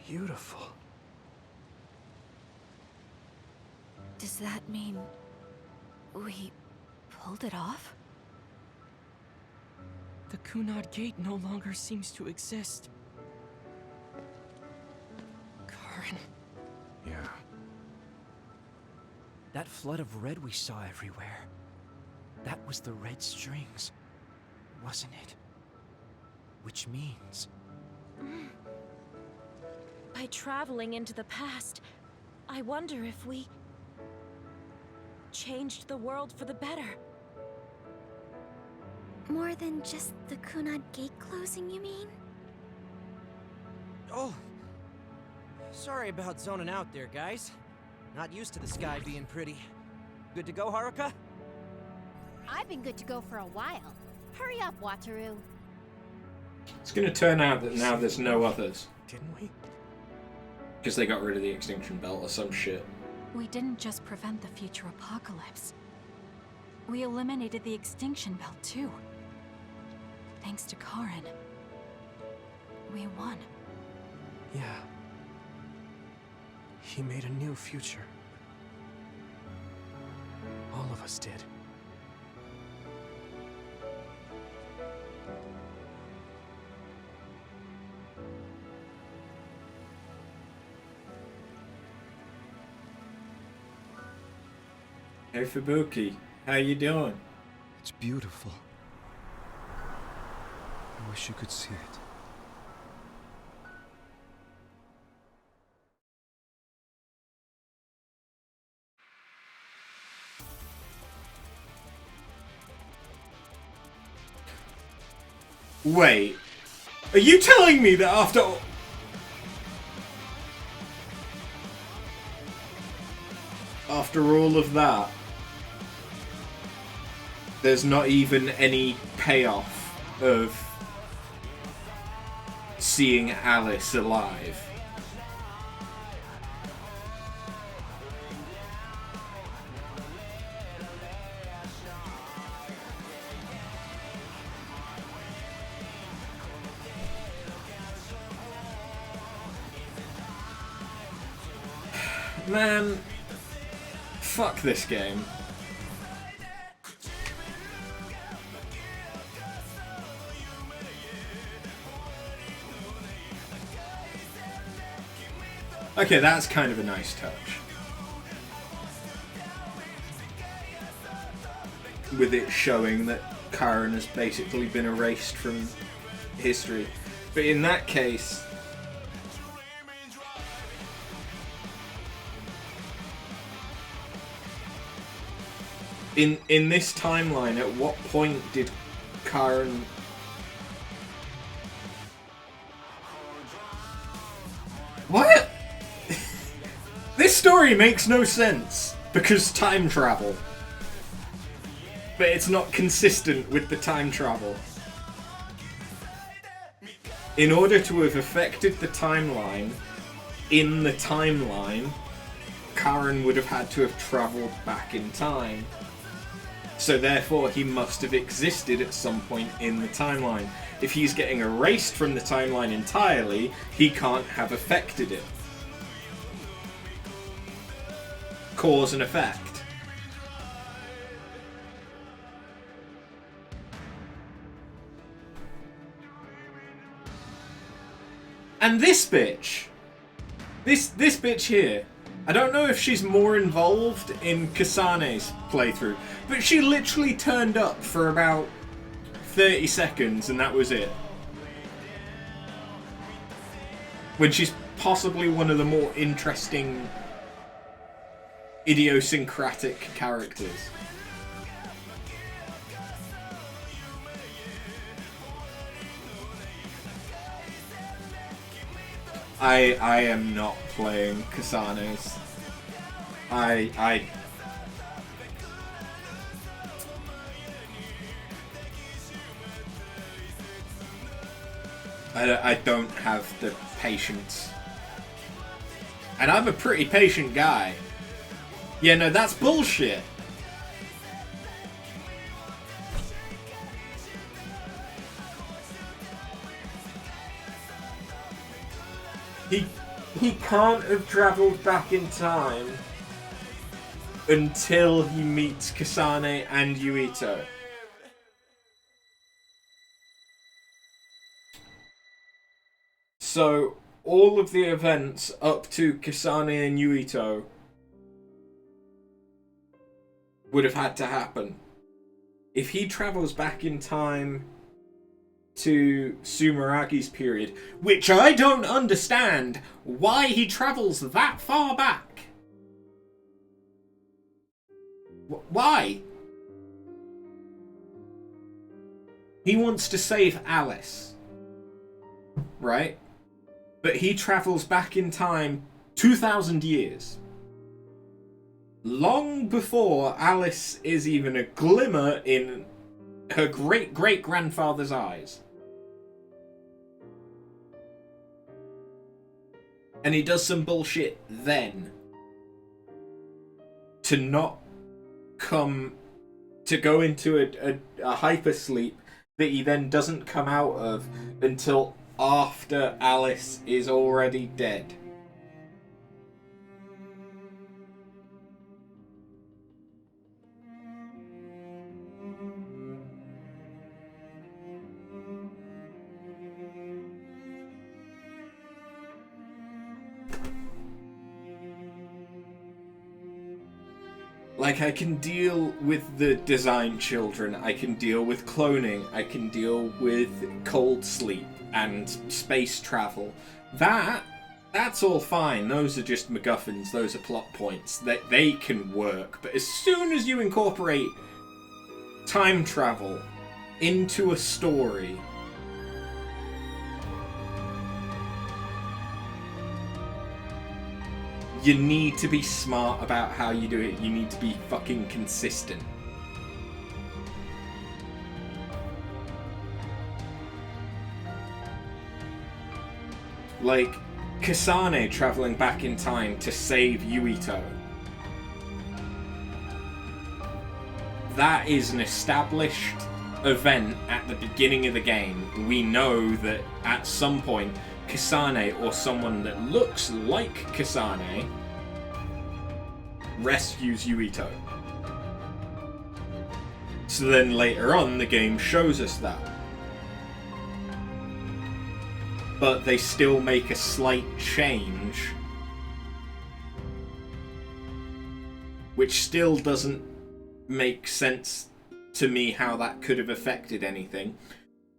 Beautiful. Does that mean... we pulled it off? The Kunad Gate no longer seems to exist. Karen. Yeah. That flood of red we saw everywhere. That was the red strings, wasn't it? Which means... By traveling into the past, I wonder if we... changed the world for the better. More than just the Kunad Gate closing, you mean? Oh! Sorry about zoning out there, guys. Not used to the sky being pretty. Good to go, Haruka? I've been good to go for a while. Hurry up, Wataru. It's going to turn out that now there's no others. Didn't we? Because they got rid of the extinction belt or some shit. We didn't just prevent the future apocalypse. We eliminated the extinction belt, too. Thanks to Karen. We won. Yeah. He made a new future. All of us did. Hey Fubuki, how you doing? It's beautiful. I wish you could see it. Wait, are you telling me that after all of that, there's not even any payoff of seeing Alice alive? Man, fuck this game. Okay, that's kind of a nice touch. With it showing that Karen has basically been erased from history. But in that case... In this timeline, at what point did Karen... What? This story makes no sense, because time travel. But it's not consistent with the time travel. In order to have affected the timeline, in the timeline, Karen would have had to have travelled back in time. So therefore he must have existed at some point in the timeline. If he's getting erased from the timeline entirely, he can't have affected it. Cause and effect. And this bitch. This bitch here. I don't know if she's more involved in Kasane's playthrough, but she literally turned up for about 30 seconds and that was it. When she's possibly one of the more interesting idiosyncratic characters. I am not playing Kasane's. I don't have the patience. And I'm a pretty patient guy. Yeah, no, that's bullshit. He can't have travelled back in time until he meets Kasane and Yuito. So, all of the events up to Kasane and Yuito would have had to happen. If he travels back in time to Sumeragi's period, which I don't understand why he travels that far back. Why? He wants to save Alice, right? But he travels back in time 2,000 years. Long before Alice is even a glimmer in her great-great-grandfather's eyes. And he does some bullshit then to not come to go into a hypersleep that he then doesn't come out of until after Alice is already dead. Like, I can deal with the design children, I can deal with cloning, I can deal with cold sleep and space travel. That's all fine. Those are just MacGuffins, those are plot points. They can work. But as soon as you incorporate time travel into a story, you need to be smart about how you do it. You need to be fucking consistent. Like, Kasane traveling back in time to save Yuito. That is an established event at the beginning of the game. We know that at some point Kasane, or someone that looks like Kasane, rescues Yuito. So then later on the game shows us that. But they still make a slight change, which still doesn't make sense to me how that could have affected anything.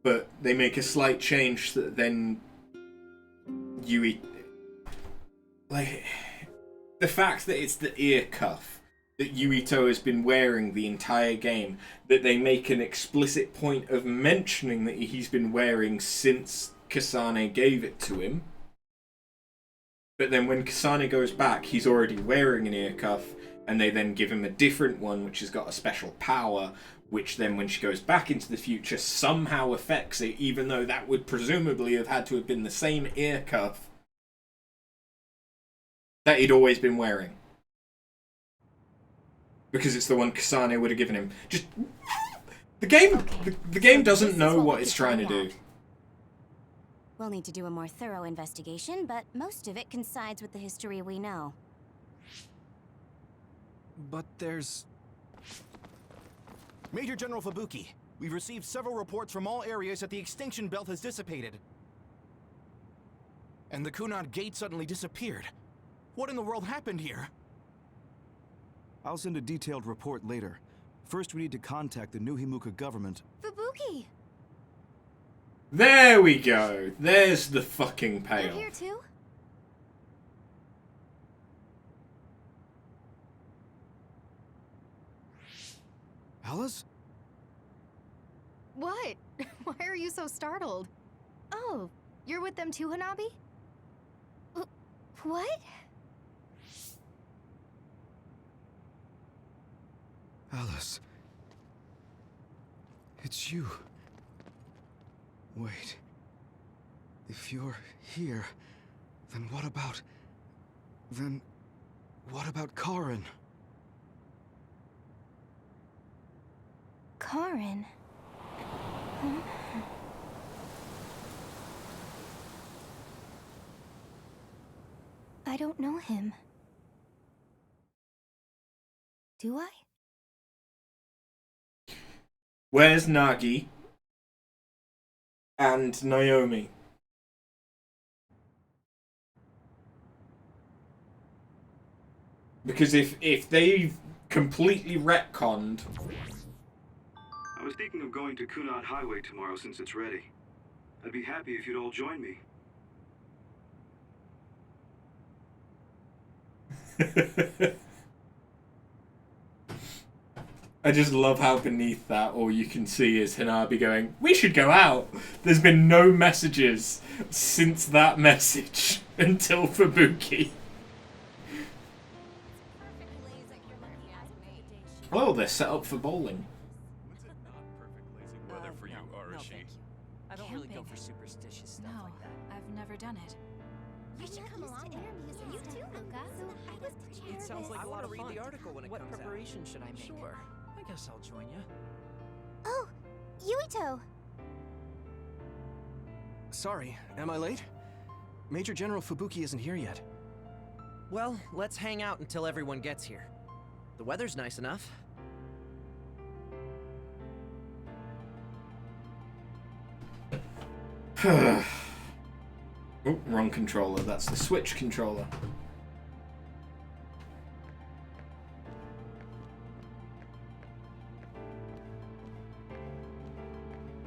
But they make a slight change that then like, the fact that it's the ear cuff that Yuito has been wearing the entire game, that they make an explicit point of mentioning that he's been wearing since Kasane gave it to him. But then when Kasane goes back, he's already wearing an ear cuff, and they then give him a different one which has got a special power, which then when she goes back into the future somehow affects it, even though that would presumably have had to have been the same ear cuff that he'd always been wearing. Because it's the one Kasane would have given him. Just the game doesn't know what it's trying to do. We'll need to do a more thorough investigation, but most of it coincides with the history we know. But there's... Major General Fubuki, we've received several reports from all areas that the extinction belt has dissipated. And the Kunad Gate suddenly disappeared. What in the world happened here? I'll send a detailed report later. First, we need to contact the new Himuka government. Fubuki! There we go. There's the fucking payoff. You're here too? Alice? What? Why are you so startled? Oh, you're with them too, Hanabi? What? Alice. It's you. Wait. If you're here, then what about... Then... what about Karin? Karin? Huh? I don't know him. Do I? Where's Nagi? And Naomi? Because if they've completely retconned... I was thinking of going to Kunad Highway tomorrow since it's ready. I'd be happy if you'd all join me. I just love how beneath that all you can see is Hanabi going, we should go out. There's been no messages since that message until Fubuki. Oh, they're set up for bowling. When's it not perfect blazing weather for you, Arashi? I don't really go for superstitious stuff like that. I've never done it. You should come along to interviews. You too, Luca. So I was the chair It of sounds this. like a lot of fun. read the article when it What comes out. preparation should I make? Sure. I guess I'll join you. Oh, Yuito. Sorry, am I late? Major General Fubuki isn't here yet. Well, let's hang out until everyone gets here. The weather's nice enough. Oh, wrong controller. That's the Switch controller.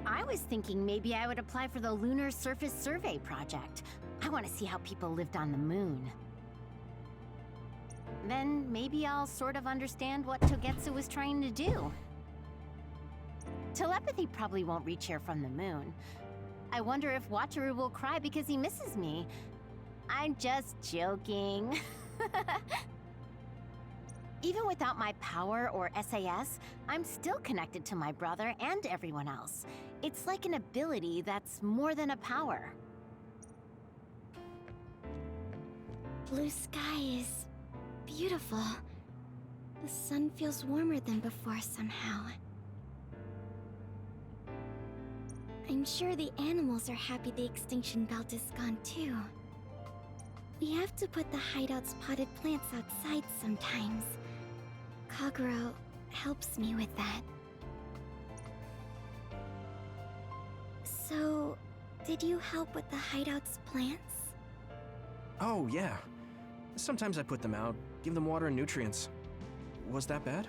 I was thinking maybe I would apply for the Lunar Surface Survey project. I want to see how people lived on the moon. Then maybe I'll sort of understand what Togetsu was trying to do. Telepathy probably won't reach here from the moon. I wonder if Wataru will cry because he misses me. I'm just joking. Even without my power or SAS, I'm still connected to my brother and everyone else. It's like an ability that's more than a power. Blue sky is beautiful. The sun feels warmer than before somehow. I'm sure the animals are happy the extinction belt is gone too. We have to put the hideout's potted plants outside sometimes. Kaguro helps me with that. So, did you help with the hideout's plants? Oh, yeah. Sometimes I put them out, give them water and nutrients. Was that bad?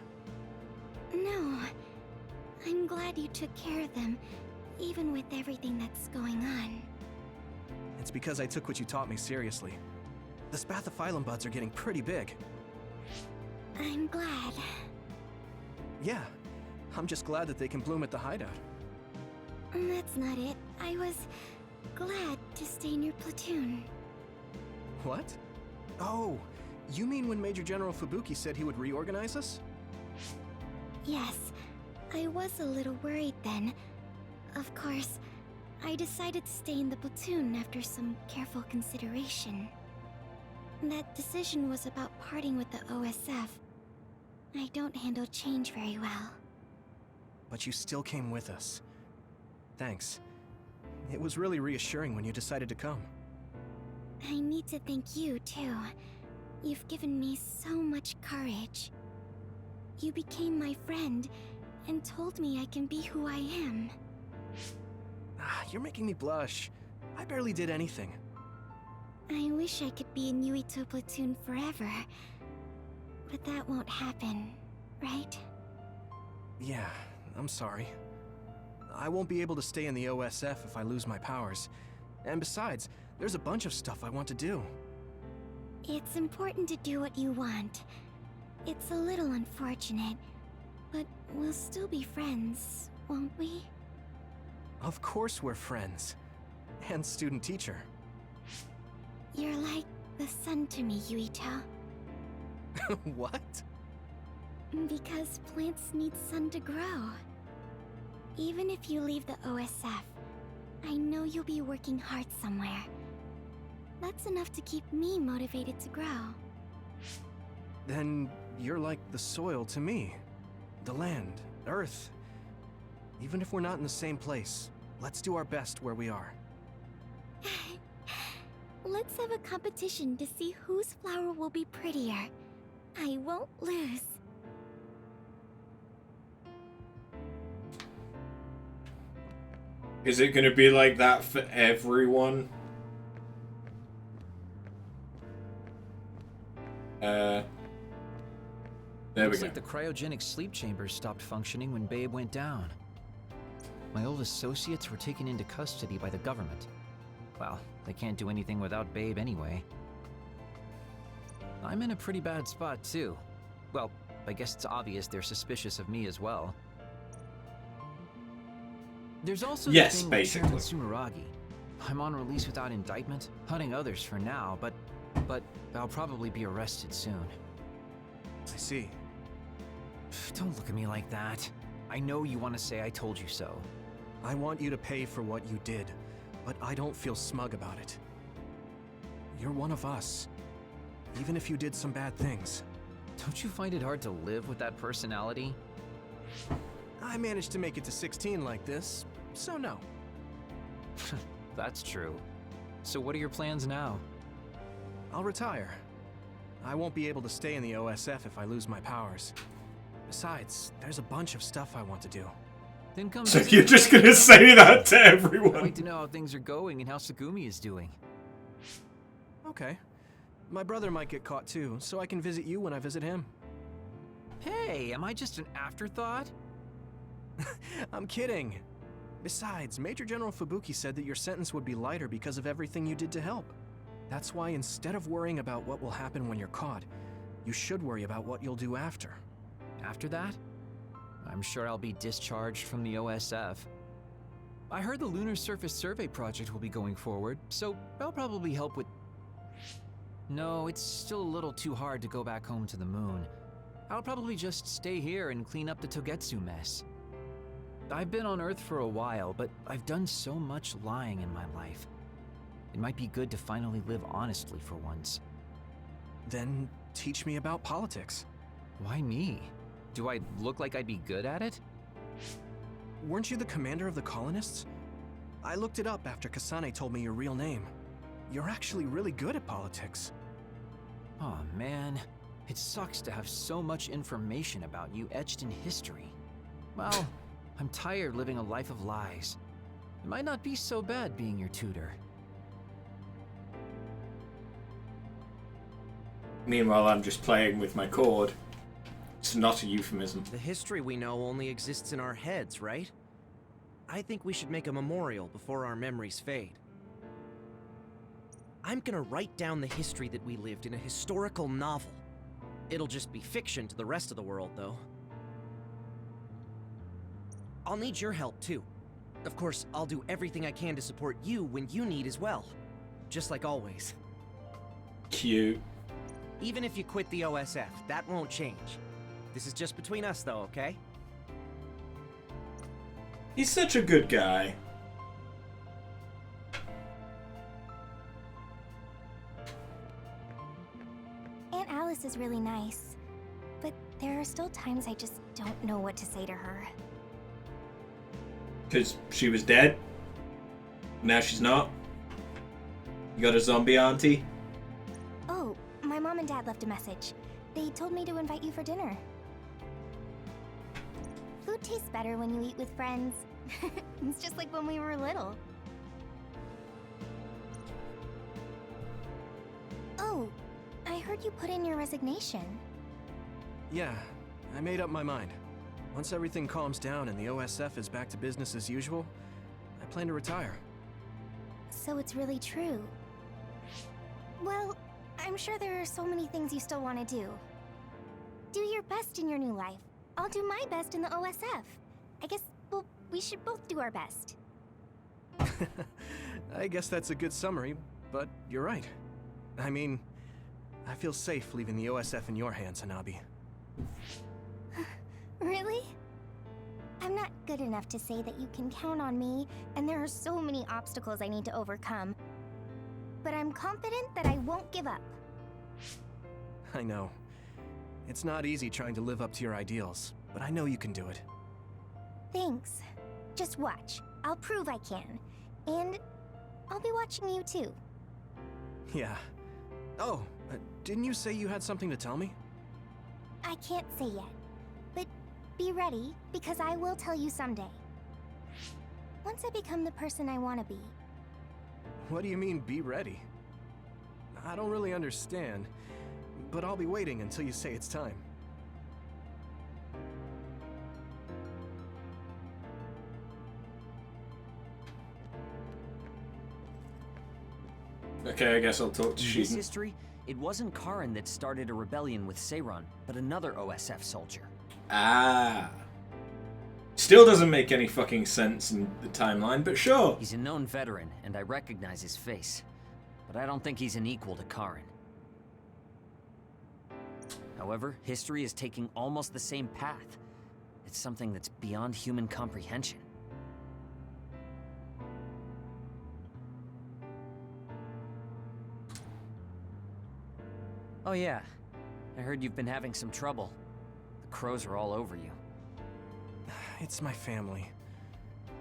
No. I'm glad you took care of them, even with everything that's going on. It's because I took what you taught me seriously. The spathiphyllum buds are getting pretty big. I'm glad. Yeah, I'm just glad that they can bloom at the hideout. That's not it. I was glad to stay in your platoon. What? Oh, you mean when Major General Fubuki said he would reorganize us? Yes, I was a little worried then. Of course, I decided to stay in the platoon after some careful consideration. That decision was about parting with the OSF. I don't handle change very well. But you still came with us. Thanks. It was really reassuring when you decided to come. I need to thank you, too. You've given me so much courage. You became my friend, and told me I can be who I am. You're making me blush. I barely did anything. I wish I could be in Yuito platoon forever. But that won't happen, right? Yeah, I'm sorry. I won't be able to stay in the OSF if I lose my powers. And besides, there's a bunch of stuff I want to do. It's important to do what you want. It's a little unfortunate, but we'll still be friends, won't we? Of course we're friends. And student-teacher. You're like the sun to me, Yuito. What? Because plants need sun to grow. Even if you leave the OSF, I know you'll be working hard somewhere. That's enough to keep me motivated to grow. Then you're like the soil to me. The land, earth. Even if we're not in the same place, let's do our best where we are. Let's have a competition to see whose flower will be prettier. I won't lose. Is it gonna be like that for everyone? There Looks we go. like the cryogenic sleep chambers stopped functioning when Babe went down. My old associates were taken into custody by the government. Well, they can't do anything without Babe anyway. I'm in a pretty bad spot too. Well, I guess it's obvious they're suspicious of me as well. There's also yes, the thing basically. with Sumeragi. I'm on release without indictment, hunting others for now, but I'll probably be arrested soon. I see. Don't look at me like that. I know you want to say I told you so. I want you to pay for what you did, but I don't feel smug about it. You're one of us, even if you did some bad things. Don't you find it hard to live with that personality? I managed to make it to 16 like this, so no. That's true. So what are your plans now? I'll retire. I won't be able to stay in the OSF if I lose my powers. Besides, there's a bunch of stuff I want to do. Then come So you're just gonna say that to everyone? I'd like to know how things are going and how Sagumi is doing. Okay. My brother might get caught too, so I can visit you when I visit him. Hey, am I just an afterthought? I'm kidding. Besides, Major General Fubuki said that your sentence would be lighter because of everything you did to help. That's why instead of worrying about what will happen when you're caught, you should worry about what you'll do after. After that? I'm sure I'll be discharged from the OSF. I heard the Lunar Surface Survey project will be going forward, so I'll probably help with... No, it's still a little too hard to go back home to the moon. I'll probably just stay here and clean up the Togetsu mess. I've been on Earth for a while, but I've done so much lying in my life. It might be good to finally live honestly for once. Then teach me about politics. Why me? Do I look like I'd be good at it? Weren't you the commander of the colonists? I looked it up after Kasane told me your real name. You're actually really good at politics. Oh man, it sucks to have so much information about you etched in history. Well, I'm tired living a life of lies. It might not be so bad being your tutor. Meanwhile, I'm just playing with my cord. It's not a euphemism. The history we know only exists in our heads, right? I think we should make a memorial before our memories fade. I'm gonna write down the history that we lived in a historical novel. It'll just be fiction to the rest of the world, though. I'll need your help, too. Of course, I'll do everything I can to support you when you need as well. Just like always. Cute. Even if you quit the OSF, that won't change. This is just between us, though, okay? He's such a good guy. Aunt Alice is really nice, but there are still times I just don't know what to say to her. Because she was dead. Now she's not. You got a zombie auntie? Oh, my mom and dad left a message. They told me to invite you for dinner. Food tastes better when you eat with friends. It's just like when we were little. Oh, I heard you put in your resignation. Yeah, I made up my mind. Once everything calms down and the OSF is back to business as usual, I plan to retire. So it's really true. Well, I'm sure there are so many things you still want to do. Do your best in your new life. I'll do my best in the OSF. I guess, well, we should both do our best. I guess that's a good summary, but you're right. I mean, I feel safe leaving the OSF in your hands, Hanabi. Really? I'm not good enough to say that you can count on me, and there are so many obstacles I need to overcome. But I'm confident that I won't give up. I know. It's not easy trying to live up to your ideals, but I know you can do it. Thanks. Just watch. I'll prove I can. And I'll be watching you too. Yeah. Oh, didn't you say you had something to tell me? I can't say yet, but be ready, because I will tell you someday. Once I become the person I want to be. What do you mean, be ready? I don't really understand, but I'll be waiting until you say it's time. Okay, I guess I'll talk to In Shiden. this history, it wasn't Karin that started a rebellion with Seiran, but another OSF soldier. Ah. Still doesn't make any fucking sense in the timeline, but sure. He's a known veteran, and I recognize his face. But I don't think he's an equal to Karin. However, history is taking almost the same path. It's something that's beyond human comprehension. Oh yeah, I heard you've been having some trouble. The crows are all over you. It's my family.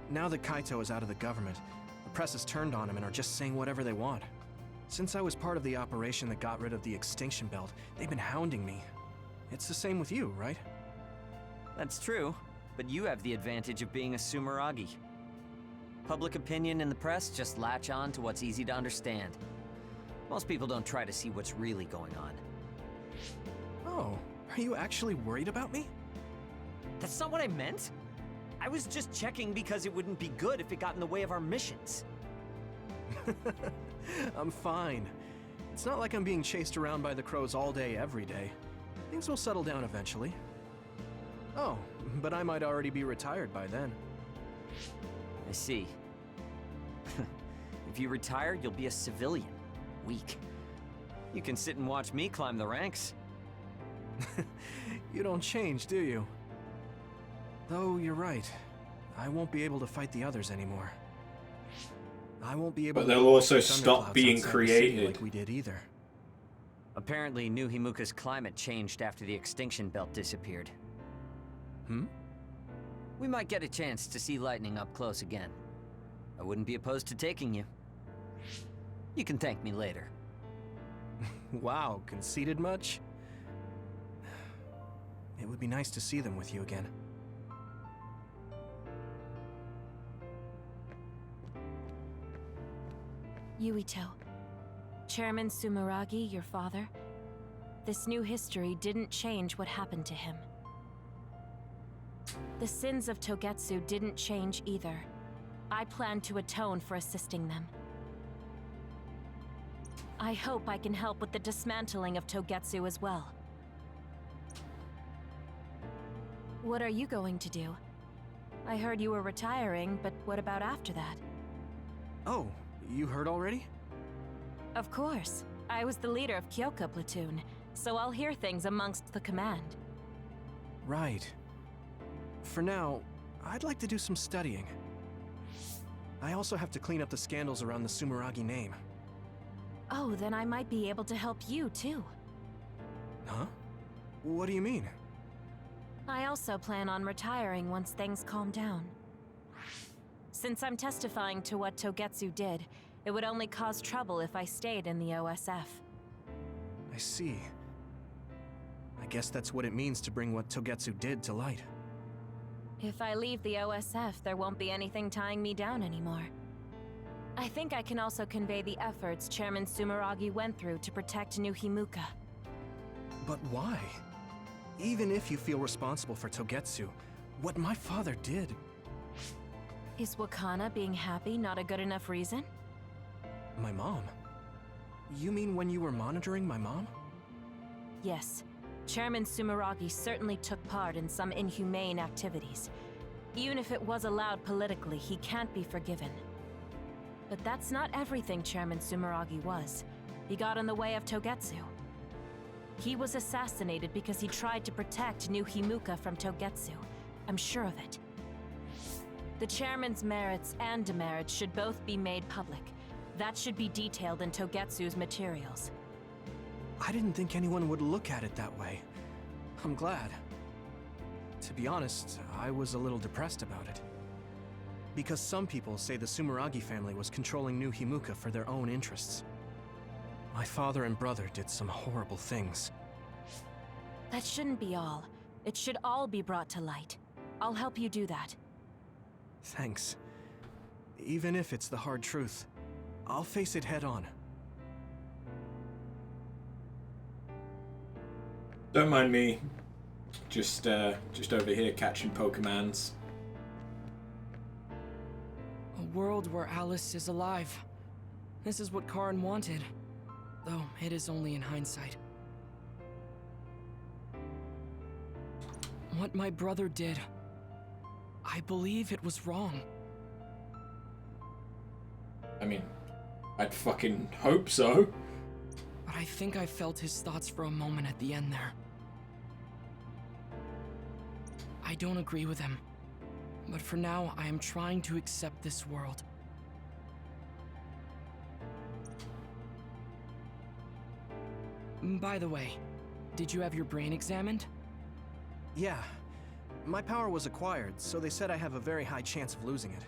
Now that Kaito is out of the government, the press has turned on him and are just saying whatever they want. Since I was part of the operation that got rid of the extinction belt, they've been hounding me. It's the same with you, right? That's true, but you have the advantage of being a Sumeragi. Public opinion and the press just latch on to what's easy to understand. Most people don't try to see what's really going on. Oh, are you actually worried about me? That's not what I meant. I was just checking because it wouldn't be good if it got in the way of our missions. I'm fine. It's not like I'm being chased around by the crows all day, every day. Things will settle down eventually. Oh, but I might already be retired by then. I see. If you retire, you'll be a civilian. Weak. You can sit and watch me climb the ranks. You don't change, do you? Though you're right. I won't be able to fight the others anymore. I won't be able But to they'll also thunderclouds stop being outside the city created. like we did either. Apparently, New Himuka's climate changed after the extinction belt disappeared. Hmm? We might get a chance to see lightning up close again. I wouldn't be opposed to taking you. You can thank me later. Wow, conceited much? It would be nice to see them with you again. Yuito. Chairman Sumeragi, your father? This new history didn't change what happened to him. The sins of Togetsu didn't change either. I plan to atone for assisting them. I hope I can help with the dismantling of Togetsu as well. What are you going to do? I heard you were retiring, but what about after that? Oh, you heard already? Of course. I was the leader of Kyoka Platoon, so I'll hear things amongst the command. Right. For now, I'd like to do some studying. I also have to clean up the scandals around the Sumeragi name. Oh, then I might be able to help you, too. Huh? What do you mean? I also plan on retiring once things calm down. Since I'm testifying to what Togetsu did, it would only cause trouble if I stayed in the OSF. I see. I guess that's what it means to bring what Togetsu did to light. If I leave the OSF, there won't be anything tying me down anymore. I think I can also convey the efforts Chairman Sumeragi went through to protect New Himuka. But why? Even if you feel responsible for Togetsu, what my father did... Is Wakana being happy not a good enough reason? My mom? You mean when you were monitoring my mom? Yes. Chairman Sumeragi certainly took part in some inhumane activities. Even if it was allowed politically, he can't be forgiven. But that's not everything Chairman Sumeragi was. He got in the way of Togetsu. He was assassinated because he tried to protect New Himuka from Togetsu. I'm sure of it. The chairman's merits and demerits should both be made public. That should be detailed in Togetsu's materials. I didn't think anyone would look at it that way. I'm glad. To be honest, I was a little depressed about it. Because some people say the Sumeragi family was controlling New Himuka for their own interests. My father and brother did some horrible things. That shouldn't be all. It should all be brought to light. I'll help you do that. Thanks. Even if it's the hard truth, I'll face it head on. Don't mind me. Just over here catching Pokemons. A world where Alice is alive. This is what Karin wanted. Though it is only in hindsight. What my brother did, I believe it was wrong. I mean, I'd fucking hope so. But I think I felt his thoughts for a moment at the end there. I don't agree with him. But for now, I am trying to accept this world. By the way, did you have your brain examined? Yeah. My power was acquired, so they said I have a very high chance of losing it.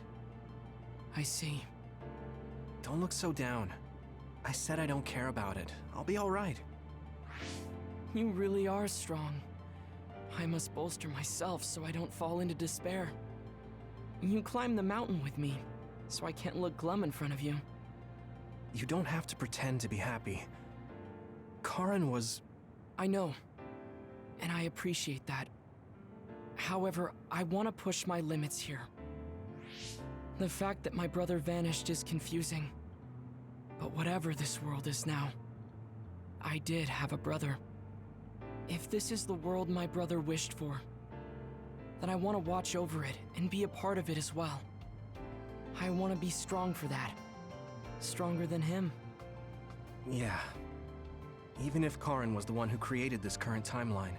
I see. Don't look so down. I said I don't care about it. I'll be alright. You really are strong. I must bolster myself so I don't fall into despair. You climbed the mountain with me, so I can't look glum in front of you. You don't have to pretend to be happy. Karin was... I know, and I appreciate that. However, I want to push my limits here. The fact that my brother vanished is confusing. But whatever this world is now, I did have a brother. If this is the world my brother wished for, then I want to watch over it and be a part of it as well. I want to be strong for that. Stronger than him. Yeah. Even if Karin was the one who created this current timeline,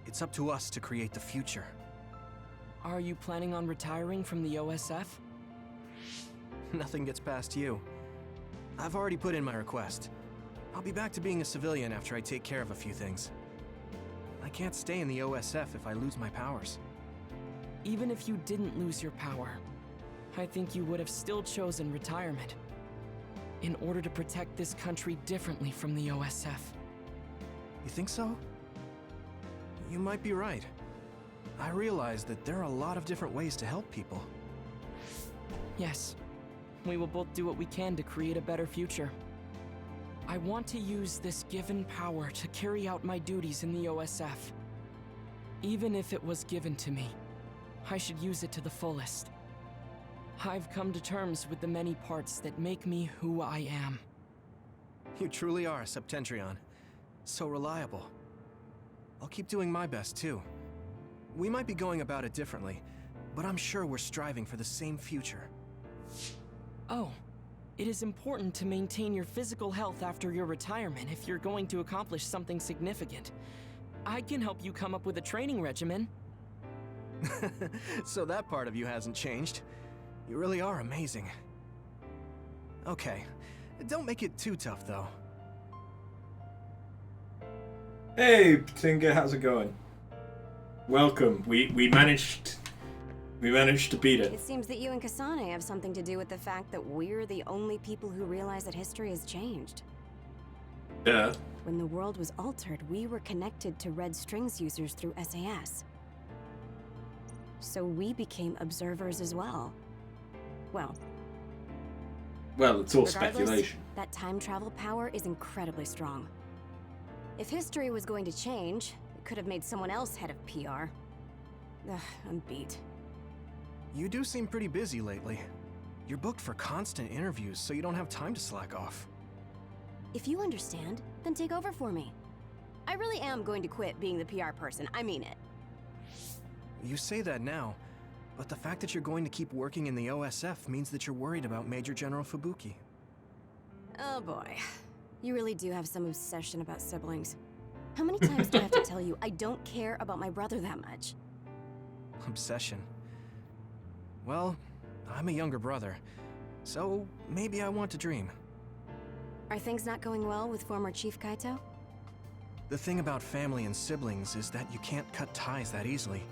it's up to us to create the future. Are you planning on retiring from the OSF? Nothing gets past you. I've already put in my request. I'll be back to being a civilian after I take care of a few things. I can't stay in the OSF if I lose my powers. Even if you didn't lose your power, I think you would have still chosen retirement. In order to protect this country differently from the OSF. You think so? You might be right. I realize that there are a lot of different ways to help people. Yes. We will both do what we can to create a better future. I want to use this given power to carry out my duties in the OSF. Even if it was given to me, I should use it to the fullest. I've come to terms with the many parts that make me who I am. You truly are, Septentrion. So reliable. I'll keep doing my best, too. We might be going about it differently, but I'm sure we're striving for the same future. Oh, it is important to maintain your physical health after your retirement if you're going to accomplish something significant. I can help you come up with a training regimen. So that part of you hasn't changed. You really are amazing. Okay, don't make it too tough, though. Hey, Tinga, how's it going? Welcome. We managed to beat it. It seems that you and Kasane have something to do with the fact that we're the only people who realize that history has changed. Yeah. When the world was altered, we were connected to Red Strings users through SAS. So we became observers as well. Well, it's all regardless, speculation. That time travel power is incredibly strong. If history was going to change, it could have made someone else head of PR. Ugh, I'm beat. You do seem pretty busy lately. You're booked for constant interviews, so you don't have time to slack off. If you understand, then take over for me. I really am going to quit being the PR person, I mean it. You say that now, but the fact that you're going to keep working in the OSF means that you're worried about Major General Fubuki. Oh boy. You really do have some obsession about siblings. How many times do I have to tell you I don't care about my brother that much? Obsession. Well, I'm a younger brother, so maybe I want to dream. Are things not going well with former Chief Kaito? The thing about family and siblings is that you can't cut ties that easily,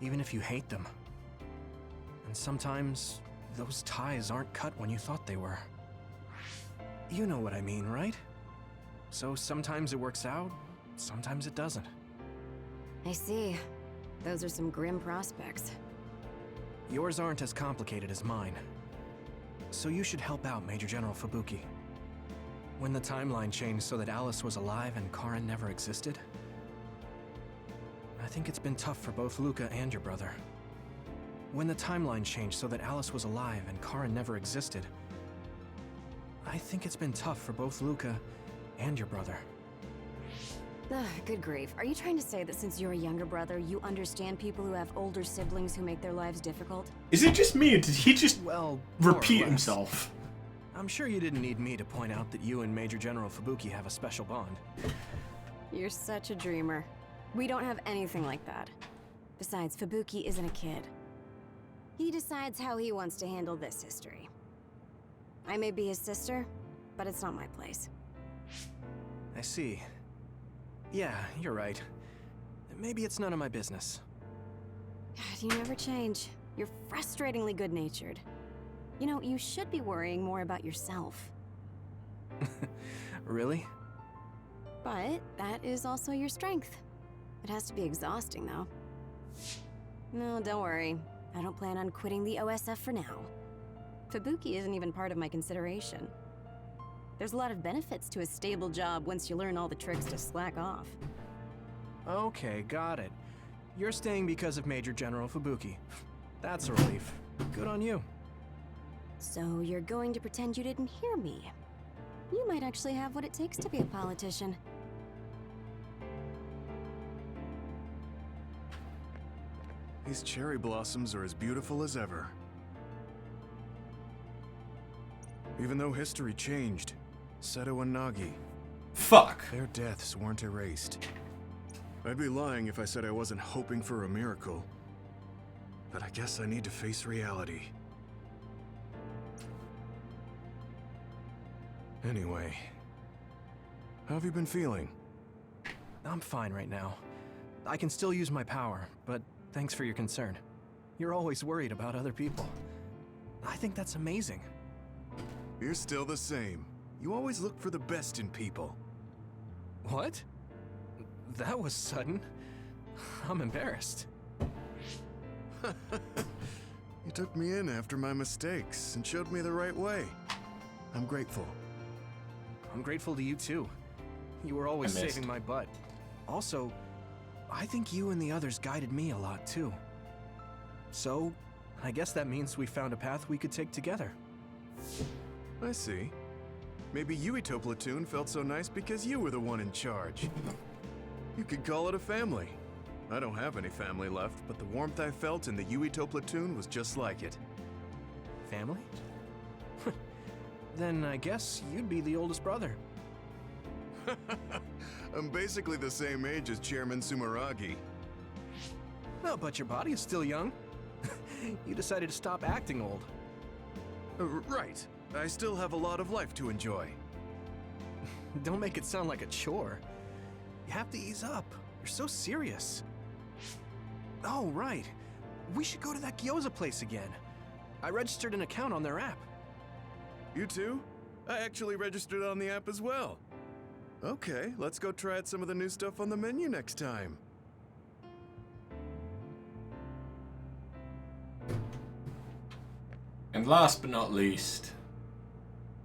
even if you hate them. And sometimes, those ties aren't cut when you thought they were. You know what I mean, right? So sometimes it works out, sometimes it doesn't. I see. Those are some grim prospects. Yours aren't as complicated as mine. So you should help out Major General Fubuki. When the timeline changed so that Alice was alive and Karin never existed, I think it's been tough for both Luca and your brother. When the timeline changed so that Alice was alive and Karin never existed, I think it's been tough for both Luca and your brother. Good grief. Are you trying to say that since you're a younger brother, you understand people who have older siblings who make their lives difficult? Is it just me, or did he just repeat more or less. himself? I'm sure you didn't need me to point out that you and Major General Fubuki have a special bond. You're such a dreamer. We don't have anything like that. Besides, Fubuki isn't a kid. He decides how he wants to handle this history. I may be his sister, but it's not my place. I see. Yeah, you're right. Maybe it's none of my business. God, you never change. You're frustratingly good-natured. You know, you should be worrying more about yourself. Really? But that is also your strength. It has to be exhausting, though. No, don't worry. I don't plan on quitting the OSF for now. Fubuki isn't even part of my consideration. There's a lot of benefits to a stable job once you learn all the tricks to slack off. Okay, got it. You're staying because of Major General Fubuki. That's a relief. Good on you. So you're going to pretend you didn't hear me. You might actually have what it takes to be a politician. These cherry blossoms are as beautiful as ever. Even though history changed, Seto and Nagi, fuck, their deaths weren't erased. I'd be lying if I said I wasn't hoping for a miracle. But I guess I need to face reality. Anyway, how have you been feeling? I'm fine right now. I can still use my power, but thanks for your concern. You're always worried about other people. I think that's amazing. You're still the same. You always look for the best in people. What? That was sudden. I'm embarrassed. You took me in after my mistakes and showed me the right way. I'm grateful. I'm grateful to you too. You were always I missed. saving my butt. Also, I think you and the others guided me a lot too. So, I guess that means we found a path we could take together. I see. Maybe Yuito Platoon felt so nice because you were the one in charge. You could call it a family. I don't have any family left, but the warmth I felt in the Yuito Platoon was just like it. Family? Then I guess you'd be the oldest brother. I'm basically the same age as Chairman Sumeragi. No, but your body is still young. You decided to stop acting old. Right. I still have a lot of life to enjoy. Don't make it sound like a chore. You have to ease up. You're so serious. Oh, right. We should go to that gyoza place again. I registered an account on their app. You too? I actually registered on the app as well. Okay, let's go try out some of the new stuff on the menu next time. And last but not least...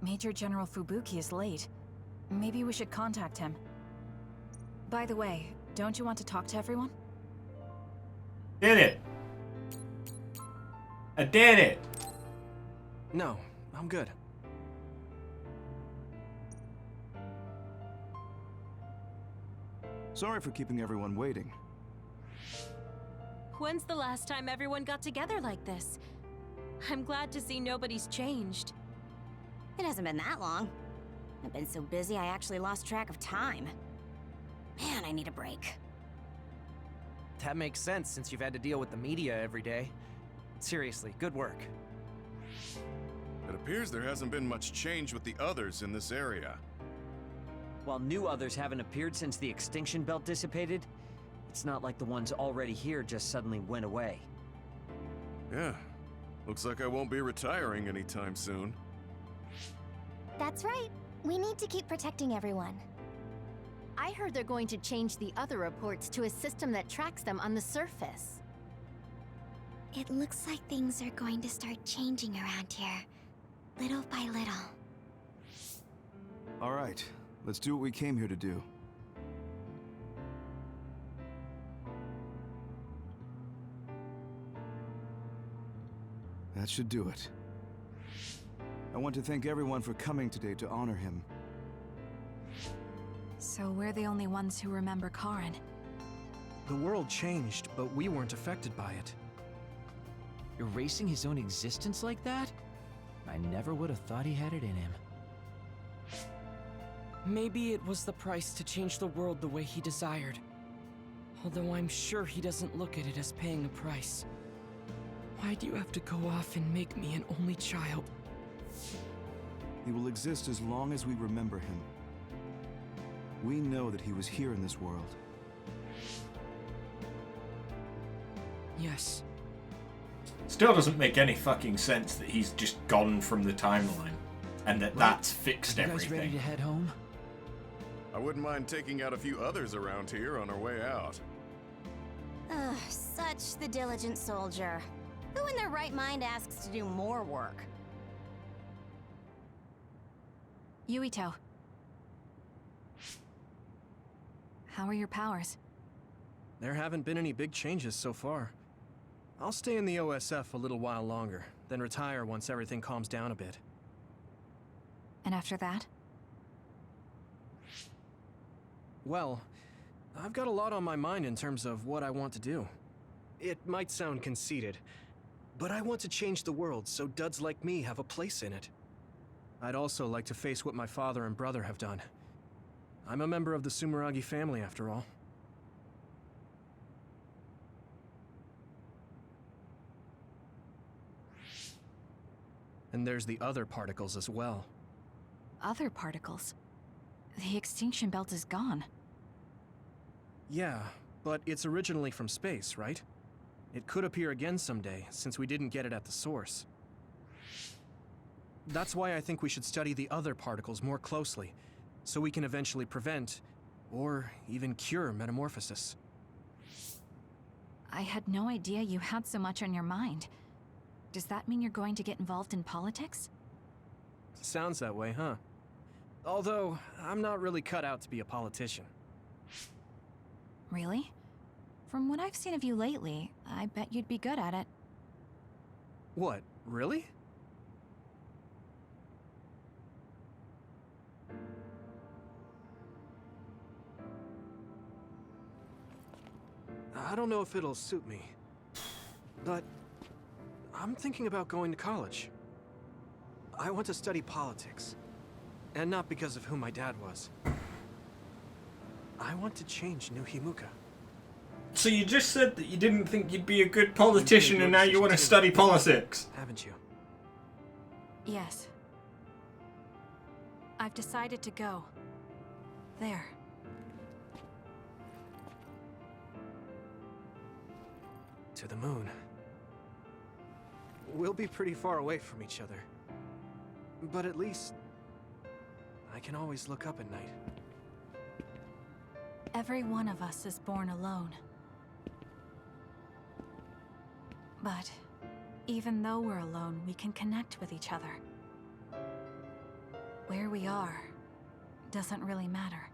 Major General Fubuki is late. Maybe we should contact him. By the way, don't you want to talk to everyone? Did it! I did it! No, I'm good. Sorry for keeping everyone waiting. When's the last time everyone got together like this? I'm glad to see nobody's changed. It hasn't been that long. I've been so busy I actually lost track of time. Man, I need a break. That makes sense since you've had to deal with the media every day. Seriously, good work. It appears there hasn't been much change with the others in this area. While new others haven't appeared since the extinction belt dissipated, it's not like the ones already here just suddenly went away. Yeah. Looks like I won't be retiring anytime soon. That's right. We need to keep protecting everyone. I heard they're going to change the other reports to a system that tracks them on the surface. It looks like things are going to start changing around here, little by little. All right, let's do what we came here to do. That should do it. I want to thank everyone for coming today to honor him. So we're the only ones who remember Karen. The world changed, but we weren't affected by it. Erasing his own existence like that? I never would have thought he had it in him. Maybe it was the price to change the world the way he desired. Although I'm sure he doesn't look at it as paying a price. Why do you have to go off and make me an only child? He will exist as long as we remember him. We know that he was here in this world. Yes. Still doesn't make any fucking sense that he's just gone from the timeline, and that's fixed Are you guys everything. ready to head home? I wouldn't mind taking out a few others around here on our way out. Ugh, such the diligent soldier. Who in their right mind asks to do more work? Yuito. How are your powers? There haven't been any big changes so far. I'll stay in the OSF a little while longer, then retire once everything calms down a bit. And after that? Well, I've got a lot on my mind in terms of what I want to do. It might sound conceited, but I want to change the world so duds like me have a place in it. I'd also like to face what my father and brother have done. I'm a member of the Sumeragi family, after all. And there's the other particles as well. Other particles? The extinction belt is gone. Yeah, but it's originally from space, right? It could appear again someday, since we didn't get it at the source. That's why I think we should study the other particles more closely, so we can eventually prevent, or even cure metamorphosis. I had no idea you had so much on your mind. Does that mean you're going to get involved in politics? Sounds that way, huh? Although, I'm not really cut out to be a politician. Really? From what I've seen of you lately, I bet you'd be good at it. What, really? I don't know if it'll suit me, but I'm thinking about going to college. I want to study politics, and not because of who my dad was. I want to change New Himuka. So you just said that you didn't think you'd be a good politician, and now you want to study politics? Haven't you? Yes. I've decided to go. There. To the moon. We'll be pretty far away from each other. But at least I can always look up at night. Every one of us is born alone. But even though we're alone, we can connect with each other. Where we are doesn't really matter.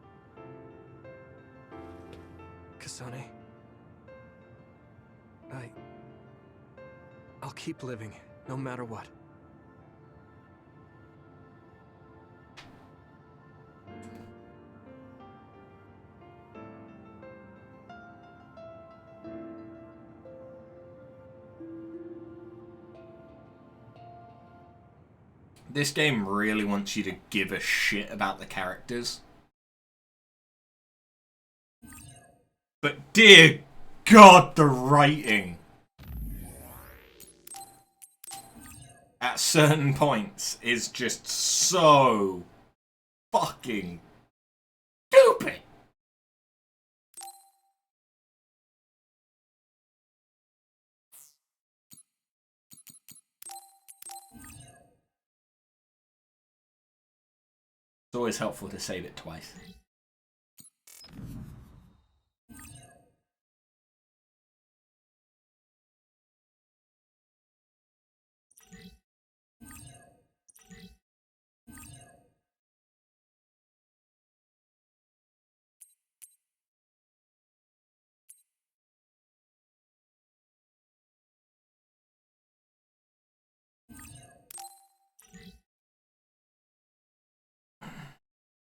Kasane. I'll keep living, no matter what. This game really wants you to give a shit about the characters. But dear God, the writing. at certain points is just so fucking stupid. It's always helpful to save it twice.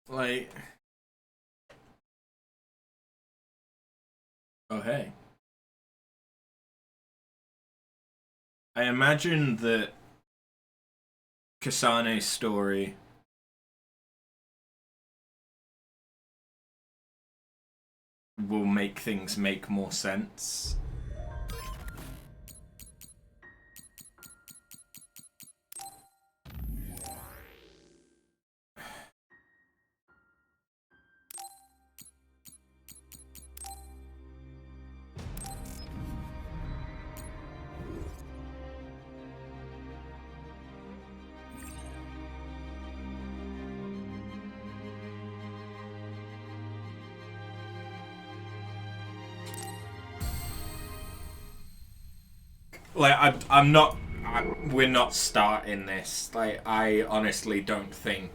Like, oh hey. I imagine that Kasane's story will make things make more sense. Like, we're not starting this. Like, I honestly don't think...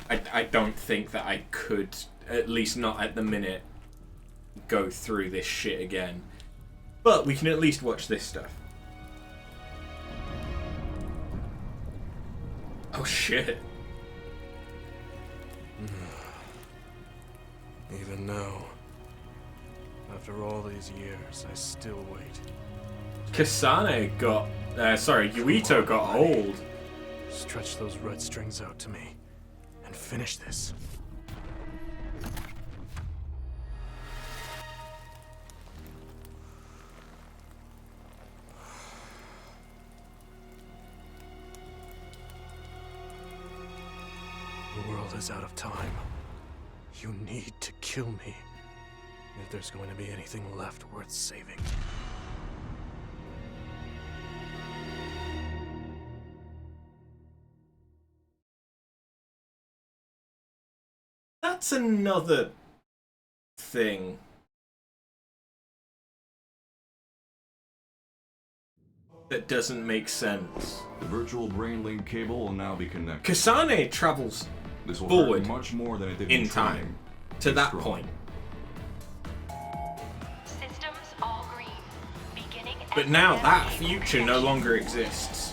I don't think that I could, at least not at the minute, go through this shit again. But we can at least watch this stuff. Oh shit. Even now, after all these years, I still wait. Kasane got... Yuito got old. Stretch those red strings out to me, and finish this. The world is out of time. You need to kill me if there's going to be anything left worth saving. That's another thing. That doesn't make sense. The virtual brain link cable will now be connected. Kasane travels this will forward much more than it did in time to that point. Systems all green. Beginning But now that future no longer exists.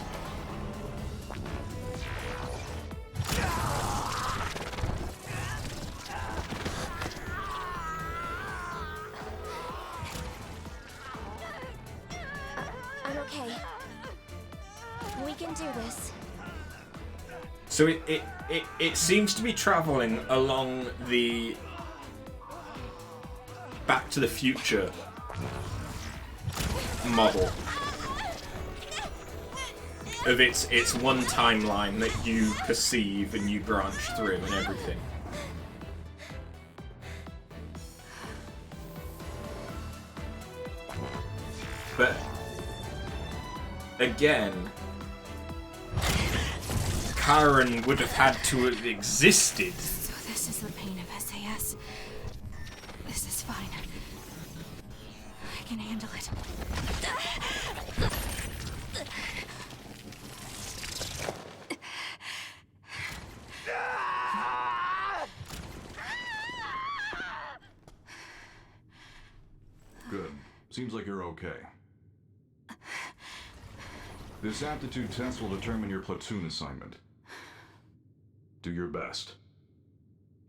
I'm okay. We can do this. So it seems to be traveling along the Back to the Future model of it's one timeline that you perceive and you branch through and everything. But again, Karen would have had to have existed. So this is the pain of SAS. This is fine. I can handle it. Good. Seems like you're okay. This aptitude test will determine your platoon assignment. Do your best.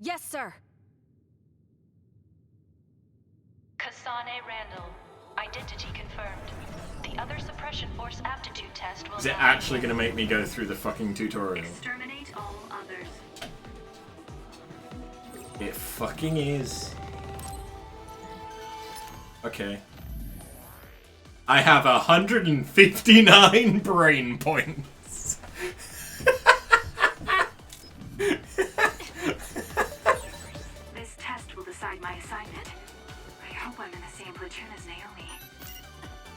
Yes, sir. Kasane Randall. Identity confirmed. The Other Suppression Force aptitude test will... Is it actually going to make me go through the fucking tutorial? Exterminate all others. It fucking is. Okay. I have 159 brain points. This test will decide my assignment. I hope I'm in the same platoon as Naomi.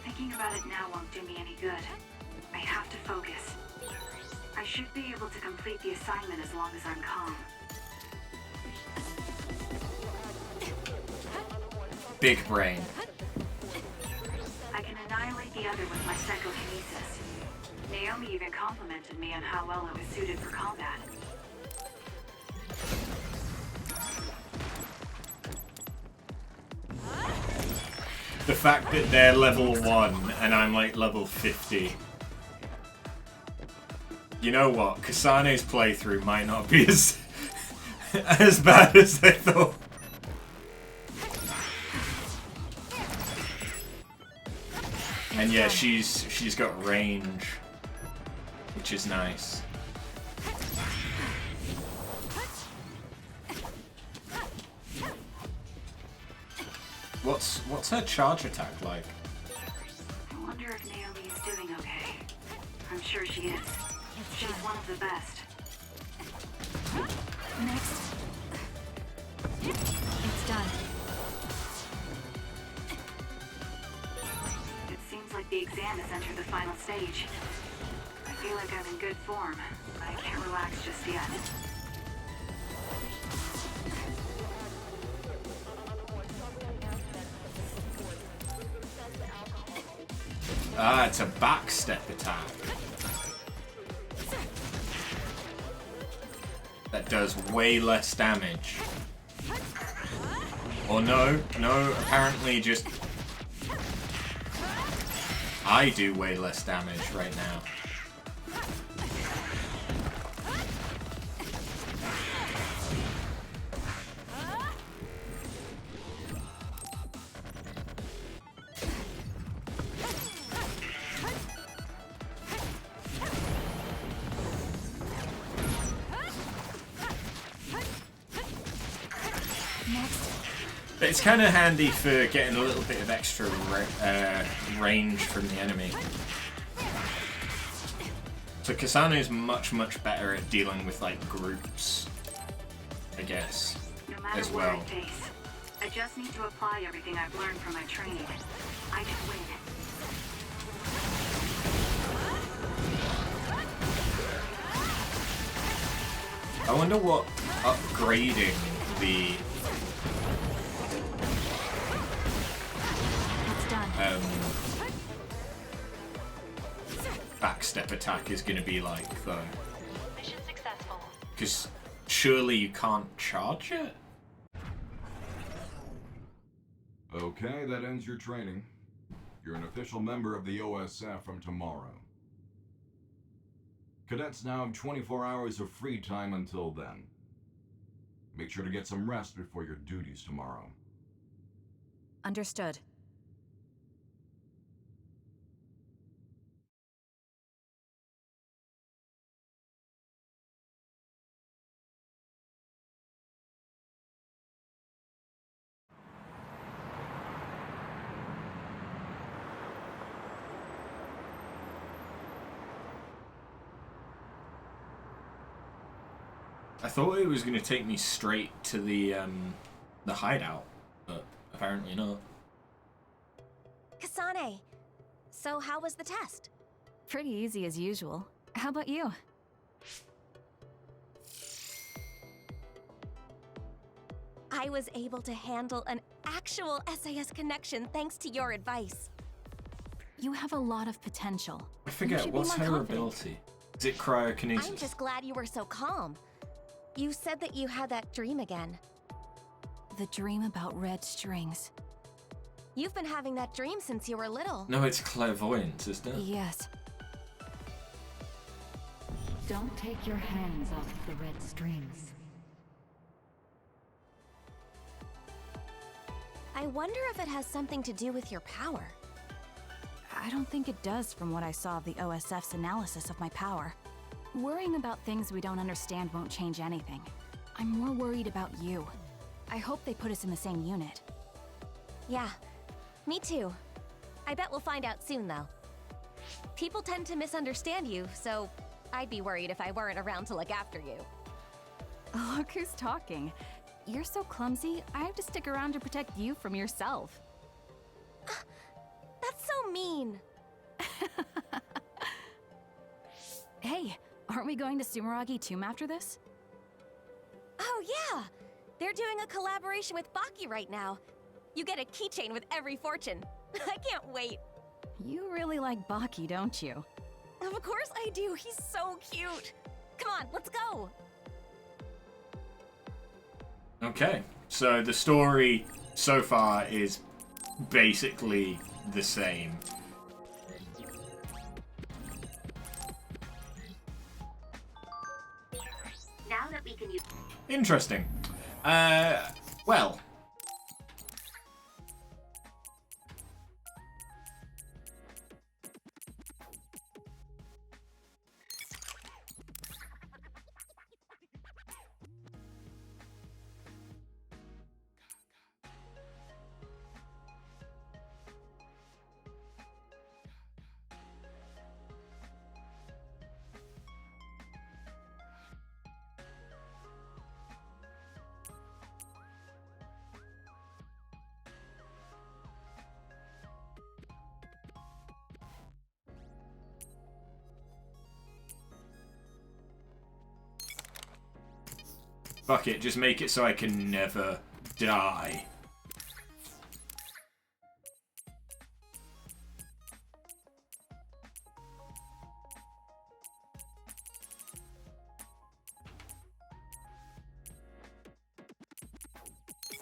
Thinking about it now won't do me any good. I have to focus. I should be able to complete the assignment as long as I'm calm. Big brain. I can annihilate the other with my psychokinesis. Naomi even complimented me on how well I was suited for combat. The fact that they're level 1 and I'm like level 50. You know what? Kasane's playthrough might not be as as bad as I thought. And yeah, she's got range, which is nice. What's her charge attack like? I wonder if Naomi is doing okay. I'm sure she is. She's one of the best. Next. It's done. It seems like the exam has entered the final stage. I feel like I'm in good form, but I can't relax just yet. Ah, it's a backstep attack. That does way less damage. Or no, apparently just... I do way less damage right now. It's kind of handy for getting a little bit of extra range from the enemy. So Kasane is much better at dealing with like groups, I guess, No matter as where well. I face, I just need to apply everything I've learned from my training. I can win. I wonder what upgrading the backstep attack is going to be like, though. Mission successful. Because surely you can't charge it? Okay, that ends your training. You're an official member of the OSF from tomorrow. Cadets now have 24 hours of free time until then. Make sure to get some rest before your duties tomorrow. Understood. I thought it was going to take me straight to the hideout, but apparently not. Kasane, so how was the test? Pretty easy as usual. How about you? I was able to handle an actual SAS connection thanks to your advice. You have a lot of potential. I forget, what's her ability? Is it cryokinesis? I'm just glad you were so calm. You said that you had that dream again. The dream about red strings. You've been having that dream since you were little. No, it's clairvoyance, isn't it? Yes. Don't take your hands off the red strings. I wonder if it has something to do with your power. I don't think it does from what I saw of the OSF's analysis of my power. Worrying about things we don't understand won't change anything. I'm more worried about you. I hope they put us in the same unit. Yeah, me too. I bet we'll find out soon, though. People tend to misunderstand you, so I'd be worried if I weren't around to look after you. Look who's talking. You're so clumsy, I have to stick around to protect you from yourself. That's so mean. Hey, aren't we going to Sumeragi Tomb after this? Oh yeah! They're doing a collaboration with Baki right now. You get a keychain with every fortune. I can't wait. You really like Baki, don't you? Of course I do. He's so cute. Come on, let's go. Okay, so the story so far is basically the same. Now that we can use... Interesting. Well. Fuck it, just make it so I can never die.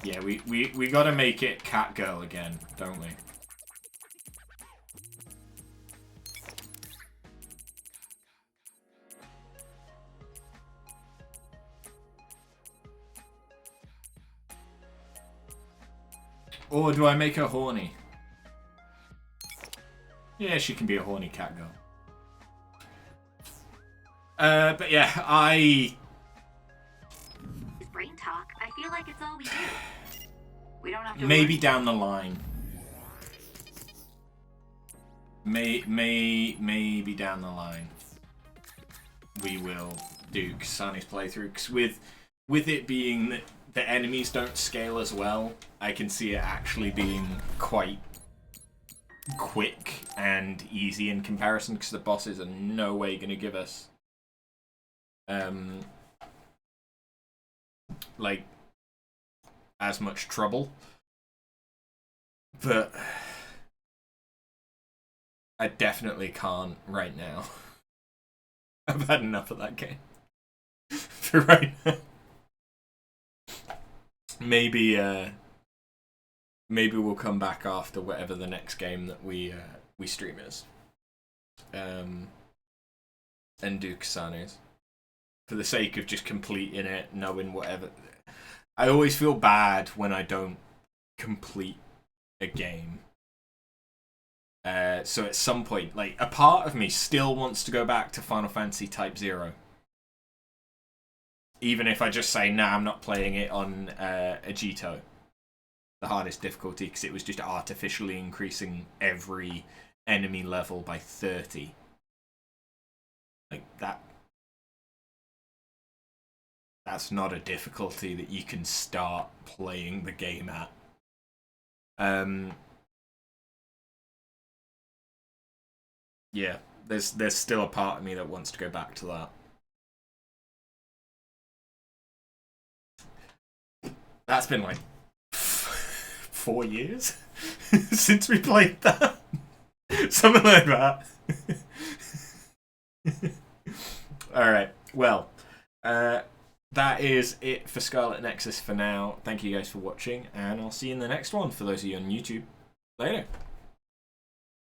Yeah, we gotta make it Catgirl again, don't we? Or do I make her horny? Yeah, she can be a horny cat girl. But yeah, Brain talk. I feel like it's all we do. We don't have to maybe worry. down the line. Maybe down the line we will do Kasane's playthrough, 'cause with it being that the enemies don't scale as well, I can see it actually being quite quick and easy in comparison, because the bosses are no way going to give us like as much trouble. But I definitely can't right now. I've had enough of that game for right now. Maybe we'll come back after whatever the next game that we stream is, and do Kasane's for the sake of just completing it, knowing whatever. I always feel bad when I don't complete a game. So at some point, like, a part of me still wants to go back to Final Fantasy Type 0. Even if I just say, nah, I'm not playing it on Agito, the hardest difficulty, because it was just artificially increasing every enemy level by 30. Like, that's not a difficulty that you can start playing the game at. Yeah, there's still a part of me that wants to go back to that. That's been like 4 years since we played that. Something like that. Alright, well, that is it for Scarlet Nexus for now. Thank you guys for watching, and I'll see you in the next one for those of you on YouTube. Later.